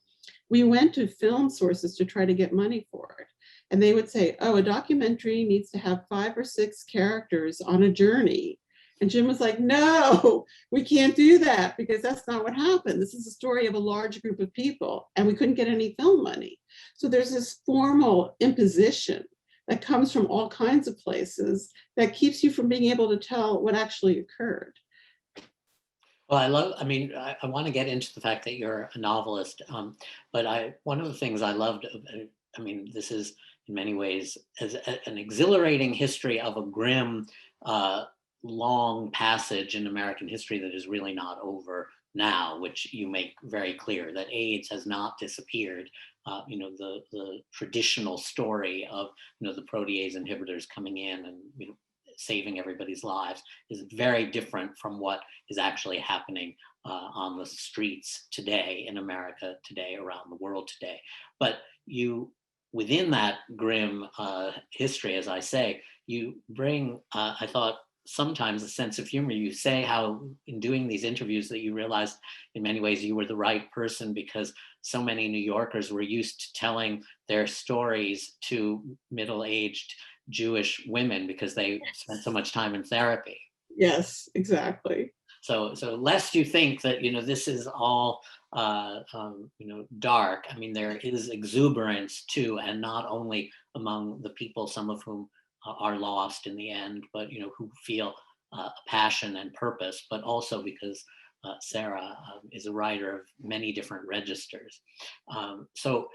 we went to film sources to try to get money for it. And they would say, oh, a documentary needs to have 5 or 6 characters on a journey. And Jim was like, no, we can't do that because that's not what happened. This is a story of a large group of people and we couldn't get any film money. So there's this formal imposition that comes from all kinds of places that keeps you from being able to tell what actually occurred. Well, I want to get into the fact that you're a novelist, but one of the things I loved, this is in many ways as an exhilarating history of a grim, long passage in American history that is really not over now, which you make very clear that AIDS has not disappeared. The traditional story of the protease inhibitors coming in and saving everybody's lives is very different from what is actually happening on the streets today in America today, around the world today. But you within that grim history, as I say, you bring, I thought, sometimes a sense of humor. You say how in doing these interviews that you realized in many ways you were the right person because so many New Yorkers were used to telling their stories to middle-aged Jewish women because they spent so much time in therapy. Yes, exactly. So lest you think that, this is all, dark. I mean, there is exuberance too, and not only among the people, some of whom are lost in the end, but, who feel passion and purpose, but also because Sarah is a writer of many different registers. So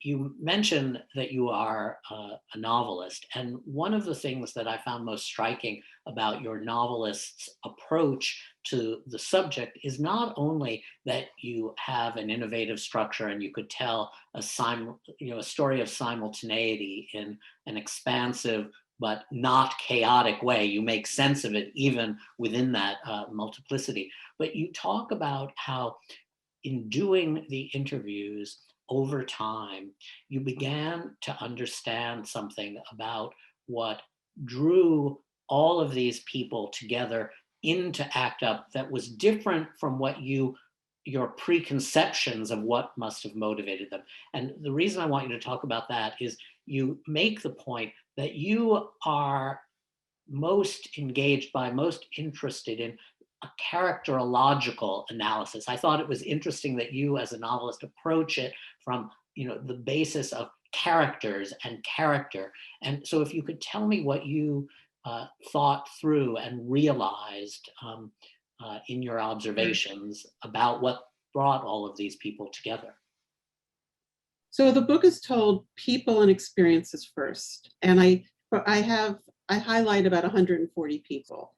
you mentioned that you are a novelist, and one of the things that I found most striking about your novelist's approach to the subject is not only that you have an innovative structure and you could tell a story of simultaneity in an expansive but not chaotic way. You make sense of it even within that multiplicity. But you talk about how in doing the interviews over time, you began to understand something about what drew all of these people together into ACT UP that was different from what your preconceptions of what must have motivated them. And the reason I want you to talk about that is you make the point that you are most engaged by, most interested in a characterological analysis. I thought it was interesting that you as a novelist approach it from the basis of characters and character. And so if you could tell me what you thought through and realized in your observations about what brought all of these people together. So the book is told people and experiences first. And I highlight about 140 people.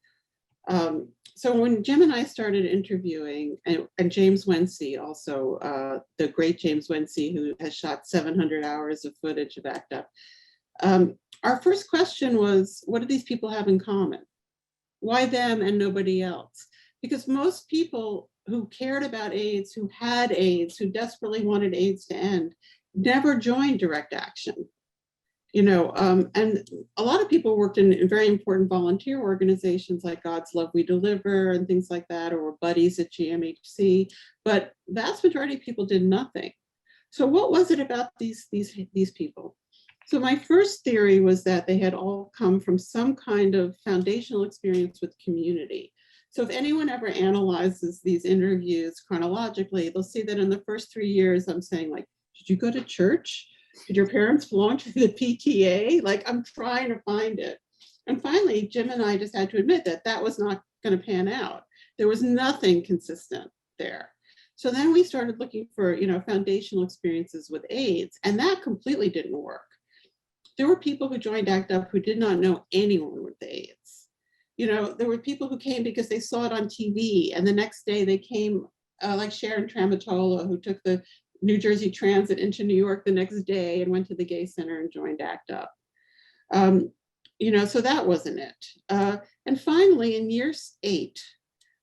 So when Jim and I started interviewing, and James Wensey, also the great James Wensey, who has shot 700 hours of footage of ACT UP, our first question was, what do these people have in common? Why them and nobody else? Because most people who cared about AIDS, who had AIDS, who desperately wanted AIDS to end, never joined Direct Action. And a lot of people worked in very important volunteer organizations like God's Love We Deliver and things like that, or were buddies at GMHC, but vast majority of people did nothing. So what was it about these people? So my first theory was that they had all come from some kind of foundational experience with community. So if anyone ever analyzes these interviews chronologically, they'll see that in the first 3 years, I'm saying like, did you go to church? Did your parents belong to the PTA? Like, I'm trying to find it. And finally, Jim and I just had to admit that that was not going to pan out. There was nothing consistent there. So then we started looking for, foundational experiences with AIDS, and that completely didn't work. There were people who joined ACT UP who did not know anyone with AIDS. There were people who came because they saw it on TV, and the next day they came, like Sharon Tramatola, who took the New Jersey Transit into New York the next day and went to the gay center and joined ACT UP. So that wasn't it. And finally, in year 8,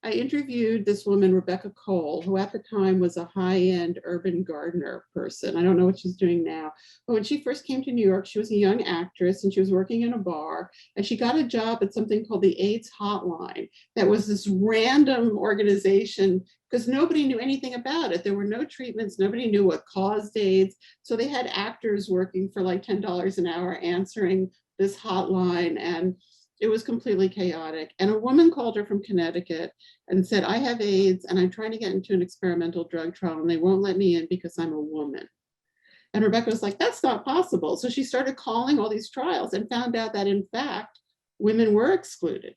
I interviewed this woman, Rebecca Cole, who at the time was a high-end urban gardener person. I don't know what she's doing now. But when she first came to New York, she was a young actress and she was working in a bar, and she got a job at something called the AIDS Hotline. That was this random organization because nobody knew anything about it. There were no treatments. Nobody knew what caused AIDS. So they had actors working for like $10 an hour answering this hotline, and it was completely chaotic. And a woman called her from Connecticut and said, I have AIDS and I'm trying to get into an experimental drug trial and they won't let me in because I'm a woman. And Rebecca was like, that's not possible. So she started calling all these trials and found out that in fact, women were excluded.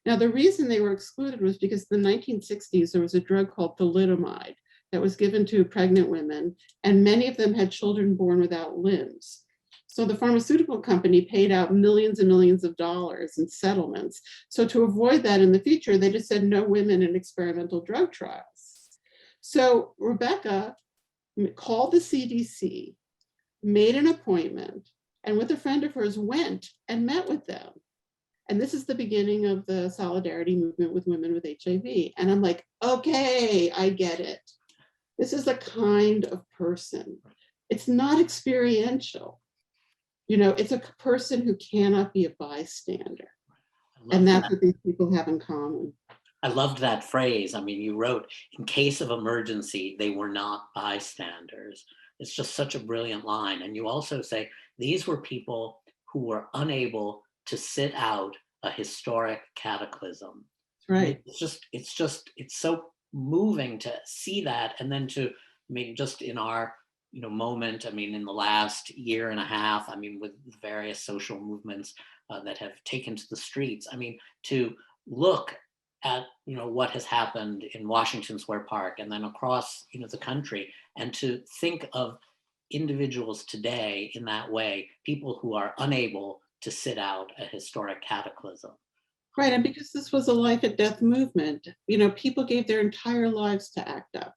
Now, the reason they were excluded was because in the 1960s, there was a drug called thalidomide that was given to pregnant women, and many of them had children born without limbs. So the pharmaceutical company paid out millions and millions of dollars in settlements. So to avoid that in the future, they just said no women in experimental drug trials. So Rebecca called the CDC, made an appointment, and with a friend of hers went and met with them. And this is the beginning of the solidarity movement with women with HIV. And I'm like, okay, I get it. This is the kind of person It's not experiential. You know, it's a person who cannot be a bystander. And that's what these people have in common. I loved that phrase. I mean, you wrote, in case of emergency, they were not bystanders. It's just such a brilliant line. And you also say, these were people who were unable to sit out a historic cataclysm. Right. It's so moving to see that. And then to, I mean, just in our, moment, I mean, in the last year and a half, I mean, with various social movements that have taken to the streets, I mean, to look at, what has happened in Washington Square Park and then across, the country, and to think of individuals today in that way, people who are unable to sit out a historic cataclysm. Right, and because this was a life and death movement, people gave their entire lives to ACT UP.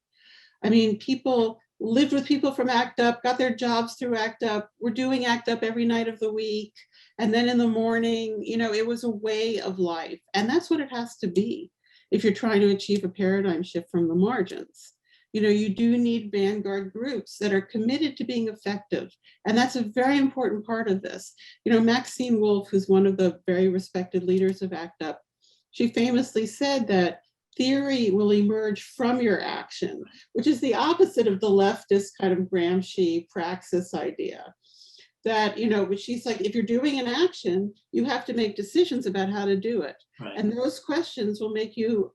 I mean, people lived with people from ACT UP, got their jobs through ACT UP, were doing ACT UP every night of the week. And then in the morning, it was a way of life. And that's what it has to be if you're trying to achieve a paradigm shift from the margins. You do need vanguard groups that are committed to being effective. And that's a very important part of this. Maxine Wolf, who's one of the very respected leaders of ACT UP, she famously said that theory will emerge from your action, which is the opposite of the leftist kind of Gramsci praxis idea. That, but she's like, if you're doing an action, you have to make decisions about how to do it. Right. And those questions will make you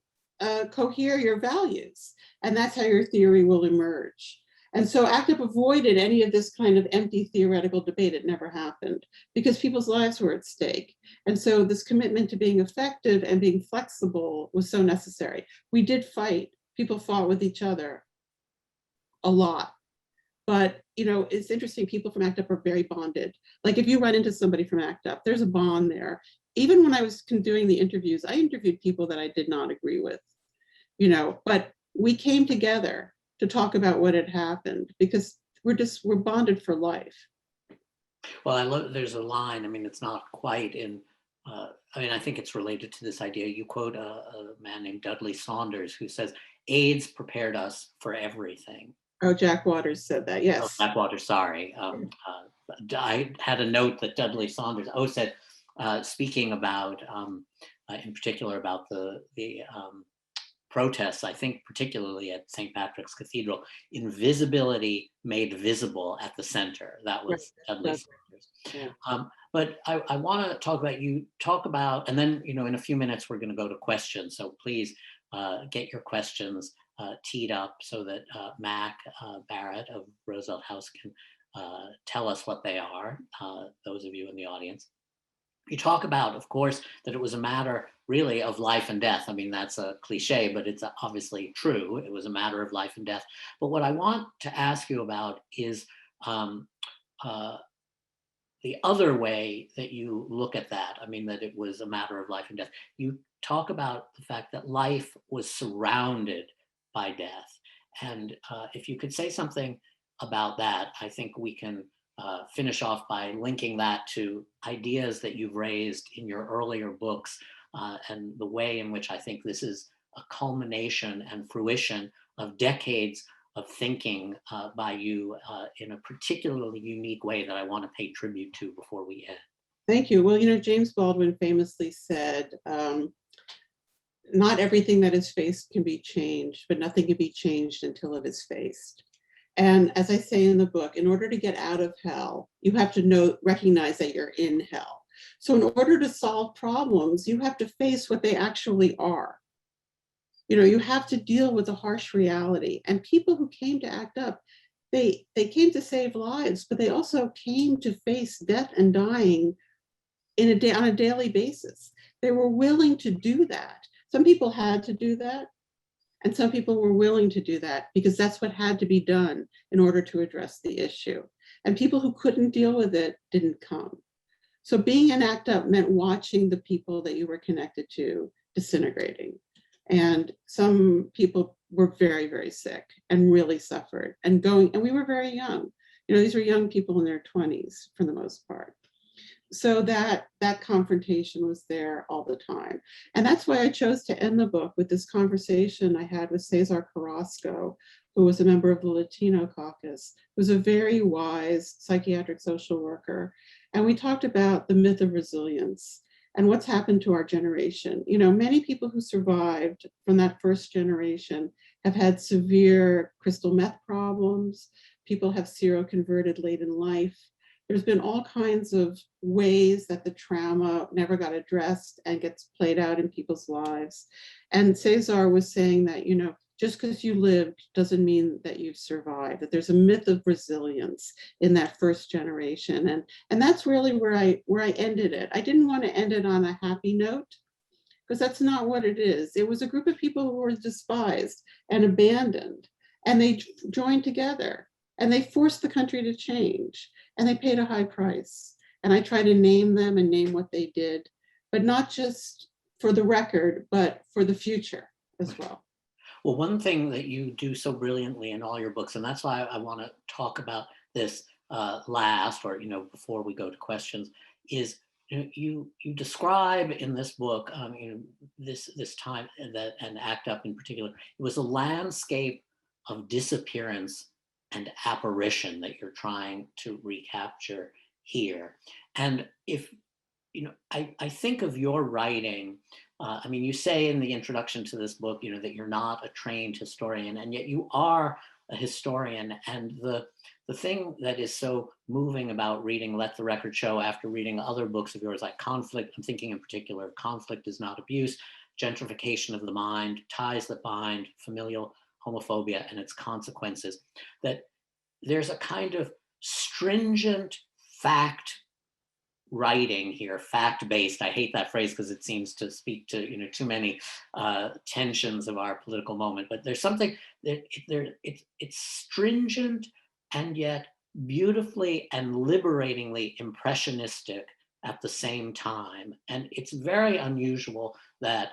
cohere your values. And that's how your theory will emerge. And so ACT UP avoided any of this kind of empty theoretical debate. It never happened because people's lives were at stake. And so this commitment to being effective and being flexible was so necessary. We did fight. People fought with each other a lot. But, it's interesting, people from ACT UP are very bonded. Like if you run into somebody from ACT UP, there's a bond there. Even when I was doing the interviews, I interviewed people that I did not agree with, but we came together to talk about what had happened because we're bonded for life. Well, there's a line, I mean, it's not quite in, I think it's related to this idea. You quote a man named Dudley Saunders who says, AIDS prepared us for everything. Oh, Jack Waters said that, yes. Oh, Jack Waters, sorry. I had a note that Dudley Saunders said, speaking about, in particular about the protests, I think particularly at St. Patrick's Cathedral, invisibility made visible at the center. That was Dudley Saunders. Yeah. But I want to talk about, and then, in a few minutes, we're going to go to questions. So please get your questions teed up so that Mac Barrett of Roosevelt House can tell us what they are, those of you in the audience. You talk about, of course, that it was a matter really of life and death. I mean, that's a cliche, but it's obviously true. It was a matter of life and death. But what I want to ask you about is the other way that you look at that. I mean, that it was a matter of life and death. You talk about the fact that life was surrounded by death. And if you could say something about that, I think we can finish off by linking that to ideas that you've raised in your earlier books and the way in which I think this is a culmination and fruition of decades of thinking by you in a particularly unique way that I want to pay tribute to before we end. Thank you. Well, James Baldwin famously said, not everything that is faced can be changed, but nothing can be changed until it is faced. And as I say in the book, in order to get out of hell, you have to recognize that you're in hell. So in order to solve problems, you have to face what they actually are. You have to deal with a harsh reality. And people who came to ACT UP, they came to save lives, but they also came to face death and dying on a daily basis. They were willing to do that. Some people had to do that. And some people were willing to do that because that's what had to be done in order to address the issue. And people who couldn't deal with it didn't come. So being in ACT UP meant watching the people that you were connected to disintegrating. And some people were very, very sick and really suffered and we were very young. These were young people in their 20s for the most part. So that confrontation was there all the time. And that's why I chose to end the book with this conversation I had with Cesar Carrasco, who was a member of the Latino caucus, who's a very wise psychiatric social worker. And we talked about the myth of resilience and what's happened to our generation. You know, many people who survived from that first generation have had severe crystal meth problems. People have seroconverted late in life. There's been all kinds of ways that the trauma never got addressed and gets played out in people's lives. And Cesar was saying that, you know, just because you lived doesn't mean that you've survived, that there's a myth of resilience in that first generation. And that's really where I ended it. I didn't want to end it on a happy note, because that's not what it is. It was a group of people who were despised and abandoned, and they joined together, and they forced the country to change, and they paid a high price. And I try to name them and name what they did, but not just for the record, but for the future as well. Well, one thing that you do so brilliantly in all your books, and that's why I want to talk about this last, or, you know, before we go to questions, is you describe in this book, you know, this time that, and ACT UP in particular, it was a landscape of disappearance and apparition that you're trying to recapture here. And if, you know, I think of your writing, I mean, you say in the introduction to this book, you know, that you're not a trained historian, and yet you are a historian. And the thing that is so moving about reading Let the Record Show after reading other books of yours, like Conflict, I'm thinking in particular, Conflict is Not Abuse, Gentrification of the Mind, Ties That Bind, Familial Homophobia and Its Consequences, that there's a kind of stringent fact writing here, fact-based. I hate that phrase because it seems to speak to, you know, too many tensions of our political moment. But there's something that it's stringent and yet beautifully and liberatingly impressionistic at the same time. And it's very unusual that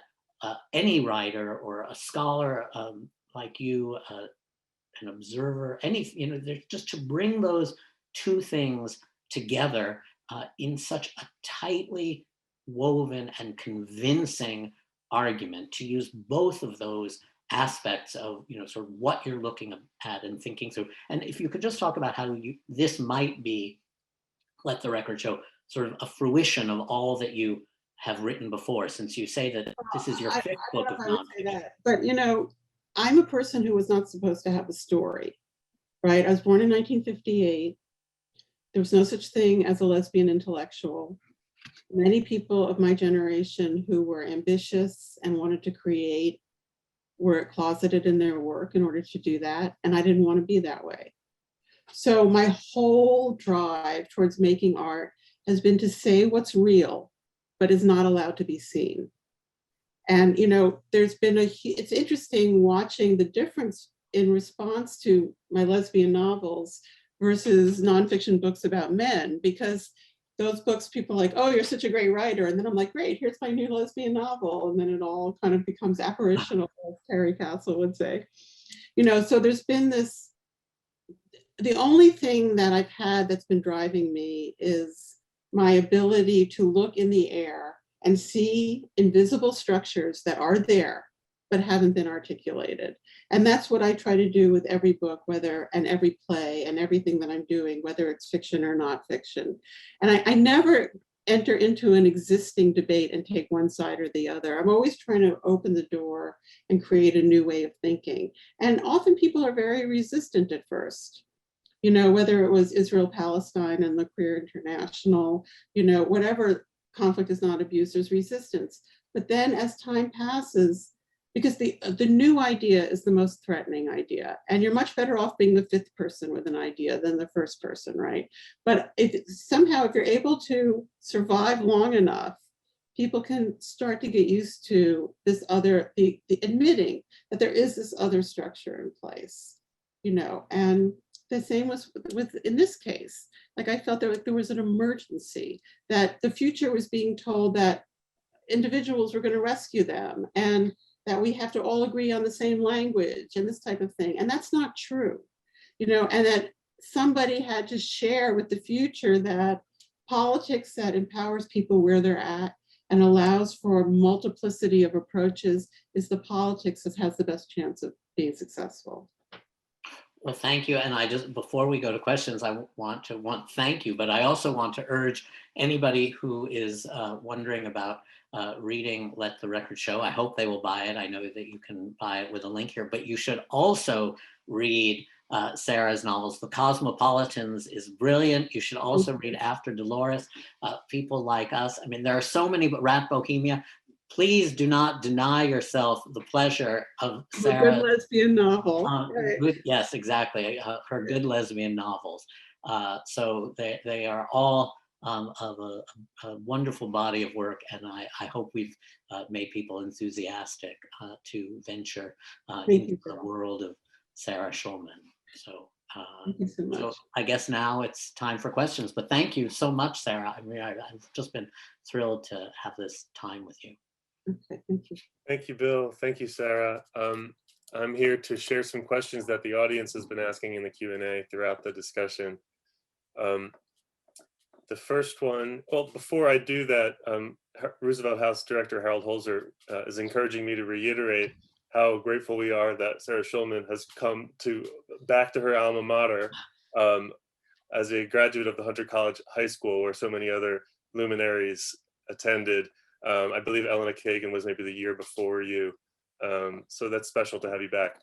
any writer or a scholar like you, an observer, any, you know, just to bring those two things together in such a tightly woven and convincing argument, to use both of those aspects of, you know, sort of what you're looking at and thinking through. And if you could just talk about how this might be, Let the Record Show, sort of a fruition of all that you have written before, since you say that this is your fifth book of nonfiction. But, you know, I'm a person who was not supposed to have a story, right? I was born in 1958. There was no such thing as a lesbian intellectual. Many people of my generation who were ambitious and wanted to create were closeted in their work in order to do that. And I didn't want to be that way. So my whole drive towards making art has been to say what's real, but is not allowed to be seen. And, you know, there's been it's interesting watching the difference in response to my lesbian novels versus nonfiction books about men, because those books, people are like, oh, you're such a great writer. And then I'm like, great, here's my new lesbian novel. And then it all kind of becomes apparitional, as Terry Castle would say. You know, so there's been this, the only thing that I've had that's been driving me is my ability to look in the air and see invisible structures that are there, but haven't been articulated. And that's what I try to do with every book, and every play and everything that I'm doing, whether it's fiction or not fiction. And I never enter into an existing debate and take one side or the other. I'm always trying to open the door and create a new way of thinking. And often people are very resistant at first. You know, whether it was Israel-Palestine and the Queer International, you know, whatever, Conflict is Not Abuse, there's resistance. But then as time passes, because the new idea is the most threatening idea, and you're much better off being the fifth person with an idea than the first person, right? But if you're able to survive long enough, people can start to get used to this other, the admitting that there is this other structure in place, you know. And the same was with in this case. Like, I felt there was an emergency, that the future was being told that individuals were going to rescue them, and that we have to all agree on the same language and this type of thing. And that's not true, you know, and that somebody had to share with the future that politics that empowers people where they're at and allows for multiplicity of approaches is the politics that has the best chance of being successful. Well, thank you. And I just, before we go to questions, I want to thank you, but I also want to urge anybody who is wondering about reading Let the Record Show. I hope they will buy it. I know that you can buy it with a link here, but you should also read Sarah's novels. The Cosmopolitans is brilliant. You should also read After Dolores, People Like Us. I mean, there are so many, but Rat Bohemia. Please do not deny yourself the pleasure of Sarah. A good lesbian novel. Right. Good, yes, exactly. Her good lesbian novels. So they are all of a wonderful body of work, and I hope we've made people enthusiastic to venture into the world of Sarah Schulman. So, thank you so much. so I guess now it's time for questions. But thank you so much, Sarah. I mean, I've just been thrilled to have this time with you. Okay, thank you. Thank you, Bill. Thank you, Sarah. I'm here to share some questions that the audience has been asking in the Q&A throughout the discussion. The first one, well, before I do that, Roosevelt House Director Harold Holzer is encouraging me to reiterate how grateful we are that Sarah Schulman has come back to her alma mater as a graduate of the Hunter College High School, where so many other luminaries attended. I believe Elena Kagan was maybe the year before you. So that's special to have you back.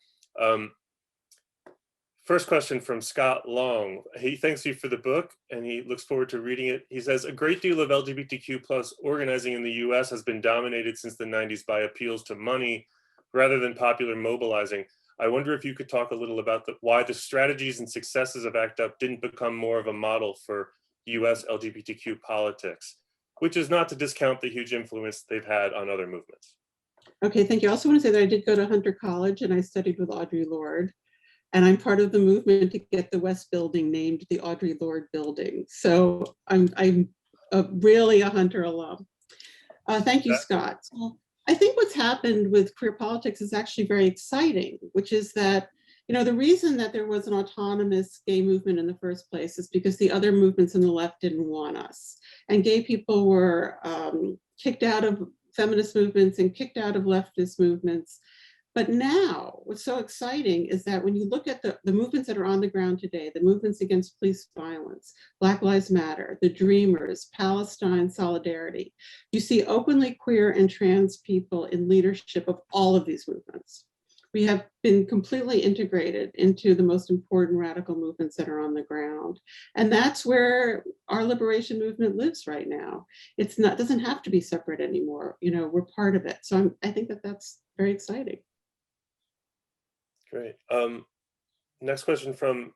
First question from Scott Long. He thanks you for the book and he looks forward to reading it. He says, a great deal of LGBTQ plus organizing in the US has been dominated since the 90s by appeals to money rather than popular mobilizing. I wonder if you could talk a little about why the strategies and successes of ACT UP didn't become more of a model for US LGBTQ politics, which is not to discount the huge influence they've had on other movements. Okay, thank you. I also want to say that I did go to Hunter College and I studied with Audre Lorde. And I'm part of the movement to get the West Building named the Audre Lorde Building. So I'm really a Hunter alum. Thank you, Scott. So I think what's happened with queer politics is actually very exciting, which is that, you know, the reason that there was an autonomous gay movement in the first place is because the other movements on the left didn't want us. And gay people were kicked out of feminist movements and kicked out of leftist movements. But now what's so exciting is that when you look at the movements that are on the ground today, the movements against police violence, Black Lives Matter, the Dreamers, Palestine Solidarity, you see openly queer and trans people in leadership of all of these movements. We have been completely integrated into the most important radical movements that are on the ground. And that's where our liberation movement lives right now. It doesn't have to be separate anymore. You know, we're part of it. So I think that that's very exciting. Great. Next question from,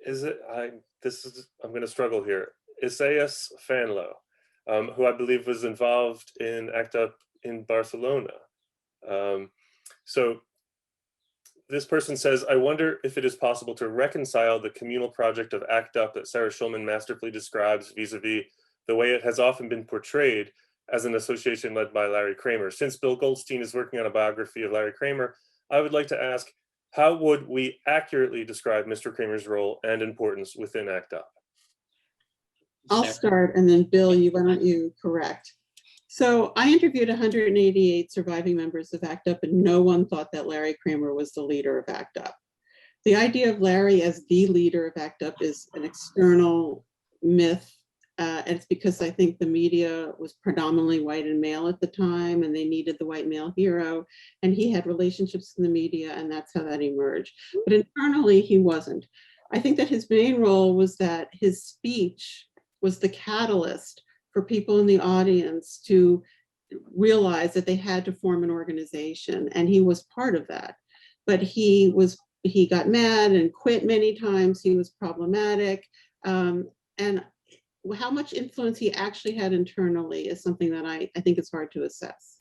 I'm going to struggle here. Isaias Fanlo, who I believe was involved in ACT UP in Barcelona. So this person says, I wonder if it is possible to reconcile the communal project of ACT UP that Sarah Schulman masterfully describes vis-a-vis the way it has often been portrayed as an association led by Larry Kramer. Since Bill Goldstein is working on a biography of Larry Kramer, I would like to ask, how would we accurately describe Mr. Kramer's role and importance within ACT UP? I'll start, and then Bill, why don't you correct? So I interviewed 188 surviving members of ACT UP, and no one thought that Larry Kramer was the leader of ACT UP. The idea of Larry as the leader of ACT UP is an external myth. And it's because I think the media was predominantly white and male at the time, and they needed the white male hero, and he had relationships in the media, and that's how that emerged. But internally, he wasn't. I think that his main role was that his speech was the catalyst for people in the audience to realize that they had to form an organization, and he was part of that. But he got mad and quit many times. He was problematic, and how much influence he actually had internally is something that I think it's hard to assess.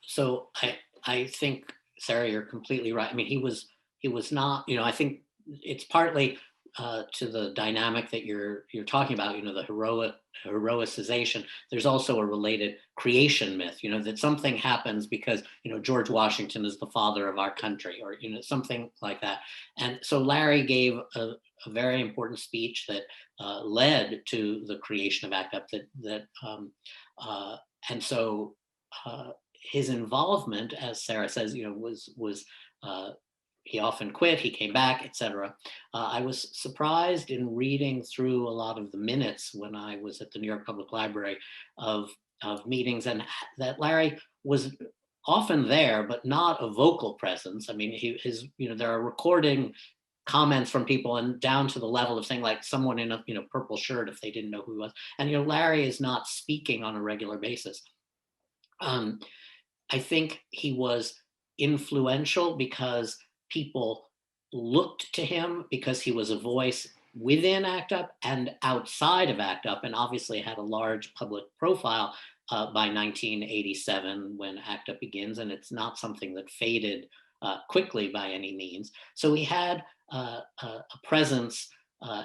So I think, Sarah, you're completely right. I mean, he was not, you know, I think it's partly to the dynamic that you're talking about, you know, the heroicization. There's also a related creation myth, you know, that something happens because, you know, George Washington is the father of our country, or, you know, something like that. And so Larry gave a very important speech that led to the creation of ACT UP. And so his involvement, as Sarah says, you know, was he often quit, he came back, etc. I was surprised in reading through a lot of the minutes when I was at the New York Public Library of meetings, and that Larry was often there, but not a vocal presence. I mean, there are recording comments from people and down to the level of saying like someone in a purple shirt if they didn't know who he was. And Larry is not speaking on a regular basis. I think he was influential because people looked to him because he was a voice within ACT UP and outside of ACT UP, and obviously had a large public profile by 1987 when ACT UP begins, and it's not something that faded quickly by any means. So he had a presence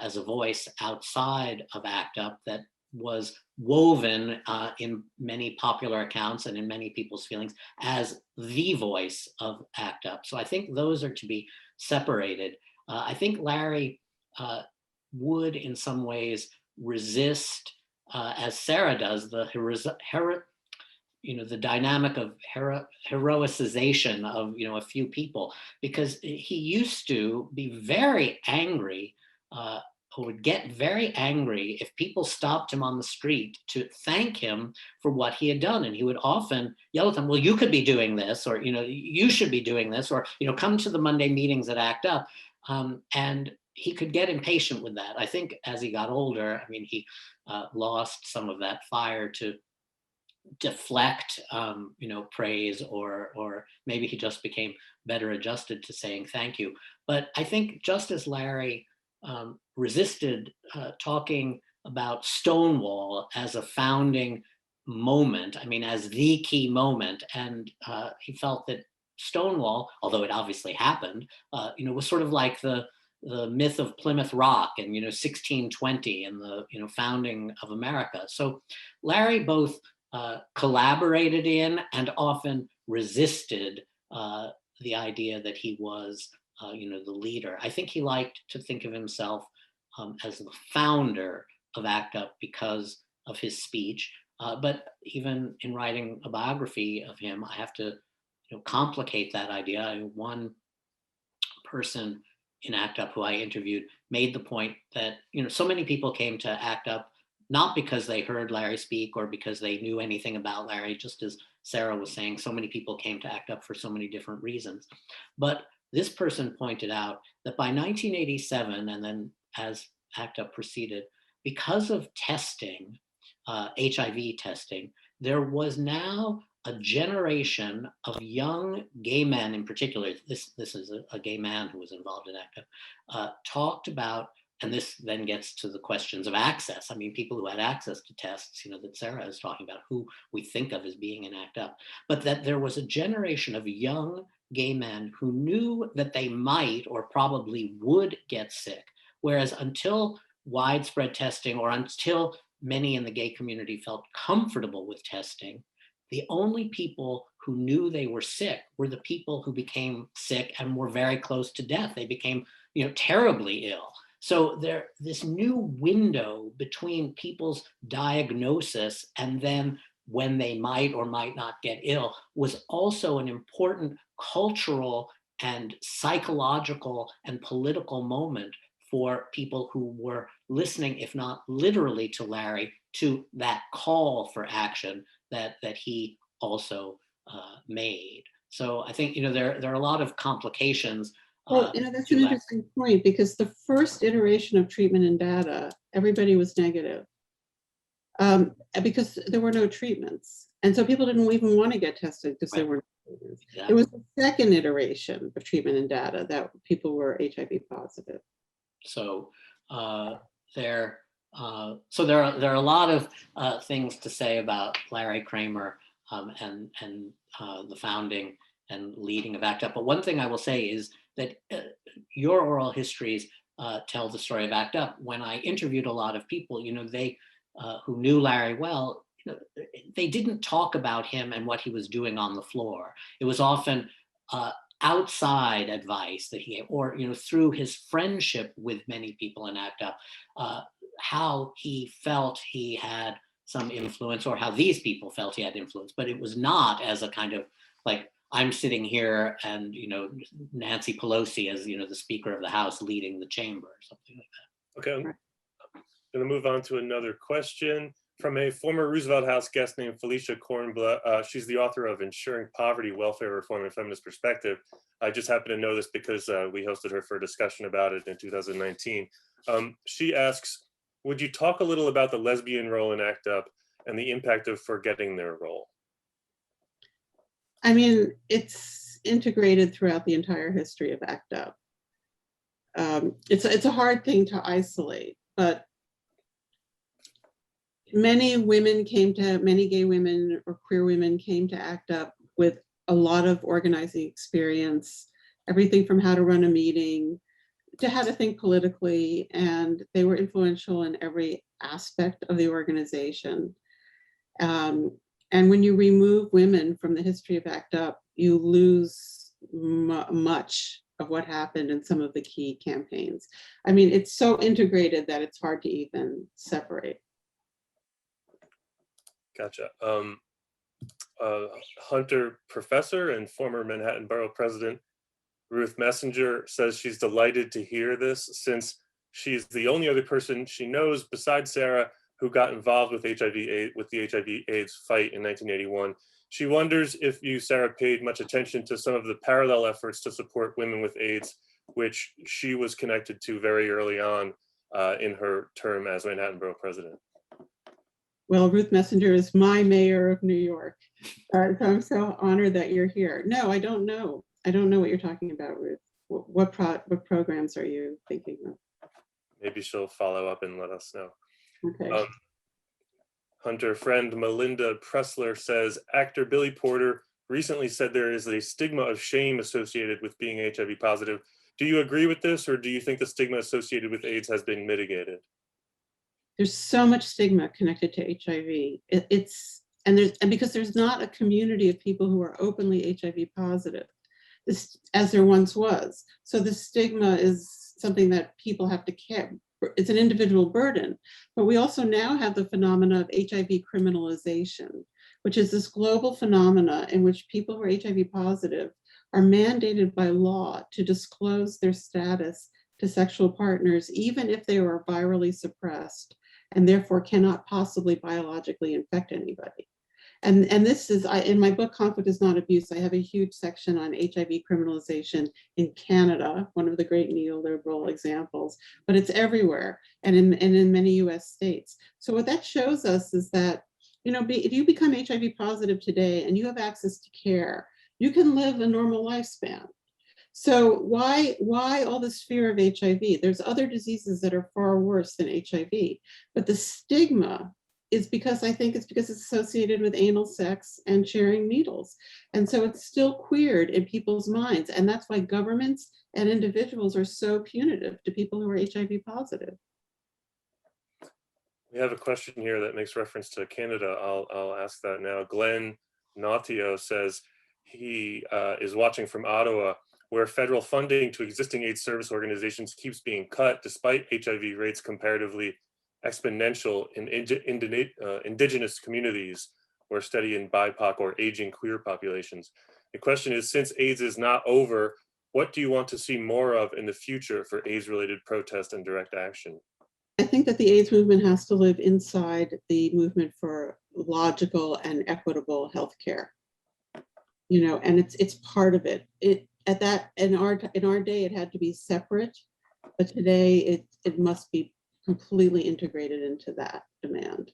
as a voice outside of ACT UP that was woven in many popular accounts and in many people's feelings as the voice of ACT UP. So I think those are to be separated. I think Larry would in some ways resist, as Sarah does, the dynamic of heroicization of a few people, because he used to be very angry, who would get very angry if people stopped him on the street to thank him for what he had done. And he would often yell at them, well, you could be doing this, or, you should be doing this, or, come to the Monday meetings at ACT UP. And he could get impatient with that. I think as he got older, I mean, he lost some of that fire to deflect, praise, or maybe he just became better adjusted to saying thank you. But I think just as Larry resisted talking about Stonewall as a founding moment, I mean, as the key moment, and he felt that Stonewall, although it obviously happened, was sort of like the myth of Plymouth Rock and 1620 and the founding of America. So Larry both collaborated in and often resisted the idea that he was the leader. I think he liked to think of himself as the founder of ACT UP because of his speech. But even in writing a biography of him, I have to complicate that idea. One person in ACT UP who I interviewed made the point that so many people came to ACT UP not because they heard Larry speak or because they knew anything about Larry, just as Sarah was saying, so many people came to ACT UP for so many different reasons. But this person pointed out that by 1987, and then as ACT UP proceeded, because of testing, HIV testing, there was now a generation of young gay men in particular, this is a gay man who was involved in ACT UP, talked about, and this then gets to the questions of access. I mean, people who had access to tests, that Sarah is talking about, who we think of as being in ACT UP, but that there was a generation of young gay men who knew that they might or probably would get sick. Whereas until widespread testing, or until many in the gay community felt comfortable with testing, the only people who knew they were sick were the people who became sick and were very close to death. They became, terribly ill. So this new window between people's diagnosis and then when they might or might not get ill was also an important cultural and psychological and political moment for people who were listening, if not literally to Larry, to that call for action that he also made. So I think there are a lot of complications. Well, that's an interesting point, because the first iteration of treatment and data, everybody was negative because there were no treatments. And so people didn't even want to get tested because there weren't treatments. Yeah. It was the second iteration of treatment and data that people were HIV positive. So there are a lot of things to say about Larry Kramer and the founding and leading of ACT UP. But one thing I will say is that your oral histories tell the story of ACT UP. When I interviewed a lot of people, they who knew Larry well, they didn't talk about him and what he was doing on the floor. It was often outside advice that he gave, or through his friendship with many people in ACT UP, how he felt he had some influence, or how these people felt he had influence. But it was not as a kind of like I'm sitting here and, Nancy Pelosi as, the Speaker of the House leading the chamber or something like that. Okay, I'm going to move on to another question from a former Roosevelt House guest named Felicia Kornbluth. She's the author of Ensuring Poverty, Welfare Reform, and Feminist Perspective. I just happen to know this because we hosted her for a discussion about it in 2019. She asks, would you talk a little about the lesbian role in ACT UP and the impact of forgetting their role? I mean, it's integrated throughout the entire history of ACT UP. It's a hard thing to isolate, but many gay women or queer women came to ACT UP with a lot of organizing experience, everything from how to run a meeting to how to think politically, and they were influential in every aspect of the organization. And when you remove women from the history of ACT UP, you lose much of what happened in some of the key campaigns. I mean, it's so integrated that it's hard to even separate. Gotcha. Hunter professor and former Manhattan Borough President Ruth Messenger says she's delighted to hear this, since she's the only other person she knows besides Sarah who got involved with the HIV/AIDS fight in 1981. She wonders if you, Sarah, paid much attention to some of the parallel efforts to support women with AIDS, which she was connected to very early on in her term as Manhattan Borough President. Well, Ruth Messenger is my mayor of New York. So I'm so honored that you're here. No, I don't know. I don't know what you're talking about, Ruth. What programs are you thinking of? Maybe she'll follow up and let us know. Okay. Hunter friend Melinda Pressler says, actor Billy Porter recently said there is a stigma of shame associated with being HIV positive. Do you agree with this, or do you think the stigma associated with AIDS has been mitigated? There's so much stigma connected to HIV. And because there's not a community of people who are openly HIV positive, as there once was. So the stigma is something that people have to carry. It's an individual burden, but we also now have the phenomena of HIV criminalization, which is this global phenomena in which people who are HIV positive are mandated by law to disclose their status to sexual partners, even if they are virally suppressed and therefore cannot possibly biologically infect anybody. And this is, in my book, Conflict is Not Abuse, I have a huge section on HIV criminalization in Canada, one of the great neoliberal examples, but it's everywhere and in many US states. So what that shows us is that, if you become HIV positive today and you have access to care, you can live a normal lifespan. So why all this fear of HIV? There's other diseases that are far worse than HIV, but the stigma is because it's associated with anal sex and sharing needles. And so it's still queered in people's minds. And that's why governments and individuals are so punitive to people who are HIV positive. We have a question here that makes reference to Canada. I'll ask that now. Glenn Nautio says he is watching from Ottawa, where federal funding to existing AIDS service organizations keeps being cut despite HIV rates comparatively exponential in indigenous communities or steady in BIPOC or aging queer populations. The question is, since AIDS is not over, what do you want to see more of in the future for AIDS-related protest and direct action? I think that the AIDS movement has to live inside the movement for logical and equitable healthcare. And it's part of it. In our day, it had to be separate, but today it must be completely integrated into that demand.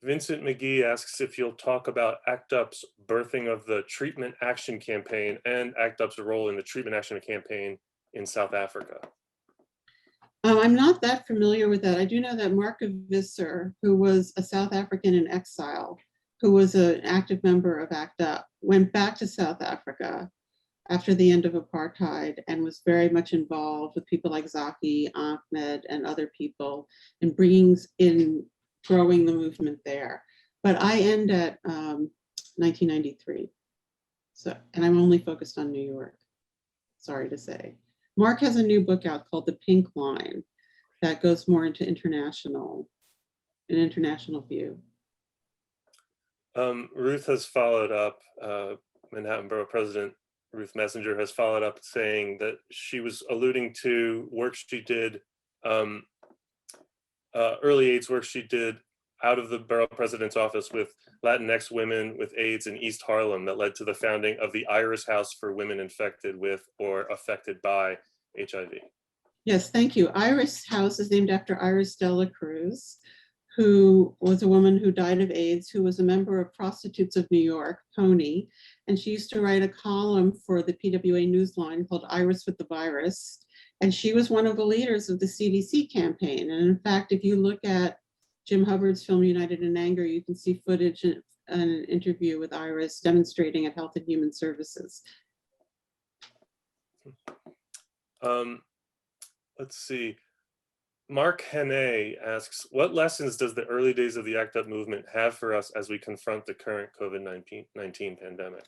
Vincent McGee asks if you'll talk about ACT UP's birthing of the Treatment Action Campaign and ACT UP's role in the Treatment Action Campaign in South Africa. I'm not that familiar with that. I do know that Mark Visser, who was a South African in exile, who was an active member of ACT UP, went back to South Africa after the end of apartheid and was very much involved with people like Zaki Ahmed and other people in growing the movement there. But I end at 1993. And I'm only focused on New York, sorry to say. Mark has a new book out called The Pink Line that goes more into an international view. Ruth has followed up, Manhattan Borough President Ruth Messenger has followed up saying that she was alluding to work she did, early AIDS work she did out of the borough president's office with Latinx women with AIDS in East Harlem that led to the founding of the Iris House for women infected with or affected by HIV. Yes, thank you. Iris House is named after Iris Dela Cruz, who was a woman who died of AIDS, who was a member of Prostitutes of New York, PONY, and she used to write a column for the PWA Newsline called Iris with the Virus. And she was one of the leaders of the CDC campaign. And in fact, if you look at Jim Hubbard's film United in Anger, you can see footage and an interview with Iris demonstrating at Health and Human Services. Let's see. Mark Hene asks, what lessons does the early days of the ACT UP movement have for us as we confront the current COVID-19 pandemic?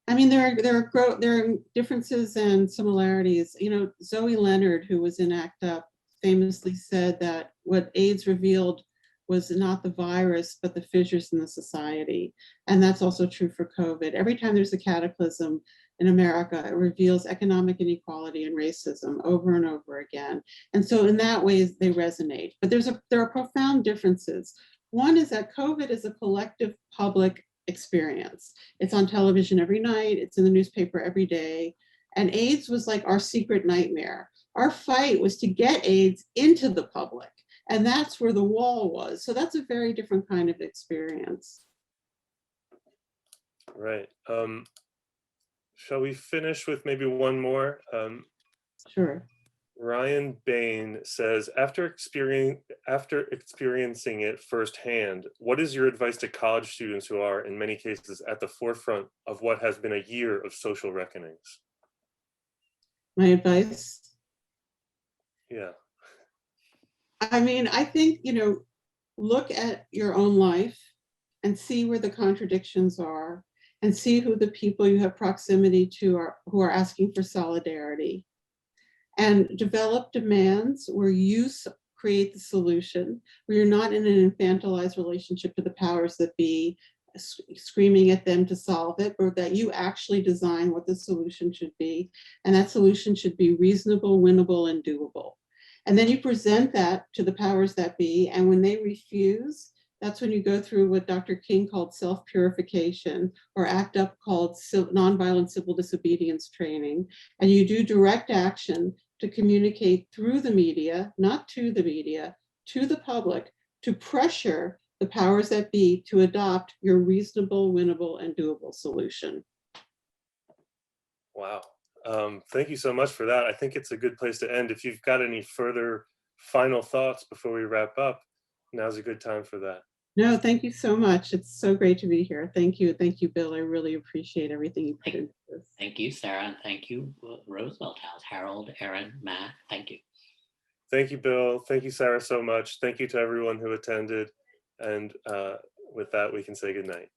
I mean, there are differences and similarities. You know, Zoe Leonard, who was in ACT UP, famously said that what AIDS revealed was not the virus, but the fissures in the society. And that's also true for COVID. Every time there's a cataclysm in America, it reveals economic inequality and racism over and over again. And so in that way, they resonate. But there are profound differences. One is that COVID is a collective public experience. It's on television every night, it's in the newspaper every day. And AIDS was like our secret nightmare. Our fight was to get AIDS into the public. And that's where the wall was. So that's a very different kind of experience. Right. Shall we finish with maybe one more? Sure. Ryan Bain says, after experiencing it firsthand, what is your advice to college students who are, in many cases, at the forefront of what has been a year of social reckonings? My advice? Yeah. I mean, I think, you know, look at your own life and see where the contradictions are and see who the people you have proximity to are, who are asking for solidarity. And develop demands where you create the solution, where you're not in an infantilized relationship to the powers that be, screaming at them to solve it, but that you actually design what the solution should be. And that solution should be reasonable, winnable, and doable. And then you present that to the powers that be. And when they refuse, that's when you go through what Dr. King called self-purification, or ACT UP called nonviolent civil disobedience training. And you do direct action to communicate through the media, not to the media, to the public, to pressure the powers that be to adopt your reasonable, winnable, and doable solution. Wow. Thank you so much for that. I think it's a good place to end. If you've got any further final thoughts before we wrap up, now's a good time for that. No, thank you so much. It's so great to be here. Thank you. Thank you, Bill. I really appreciate everything you put into this. Thank you, Sarah, and thank you, Roosevelt House, Harold, Erin, Matt, thank you. Thank you, Bill. Thank you, Sarah, so much. Thank you to everyone who attended. And with that, we can say good night.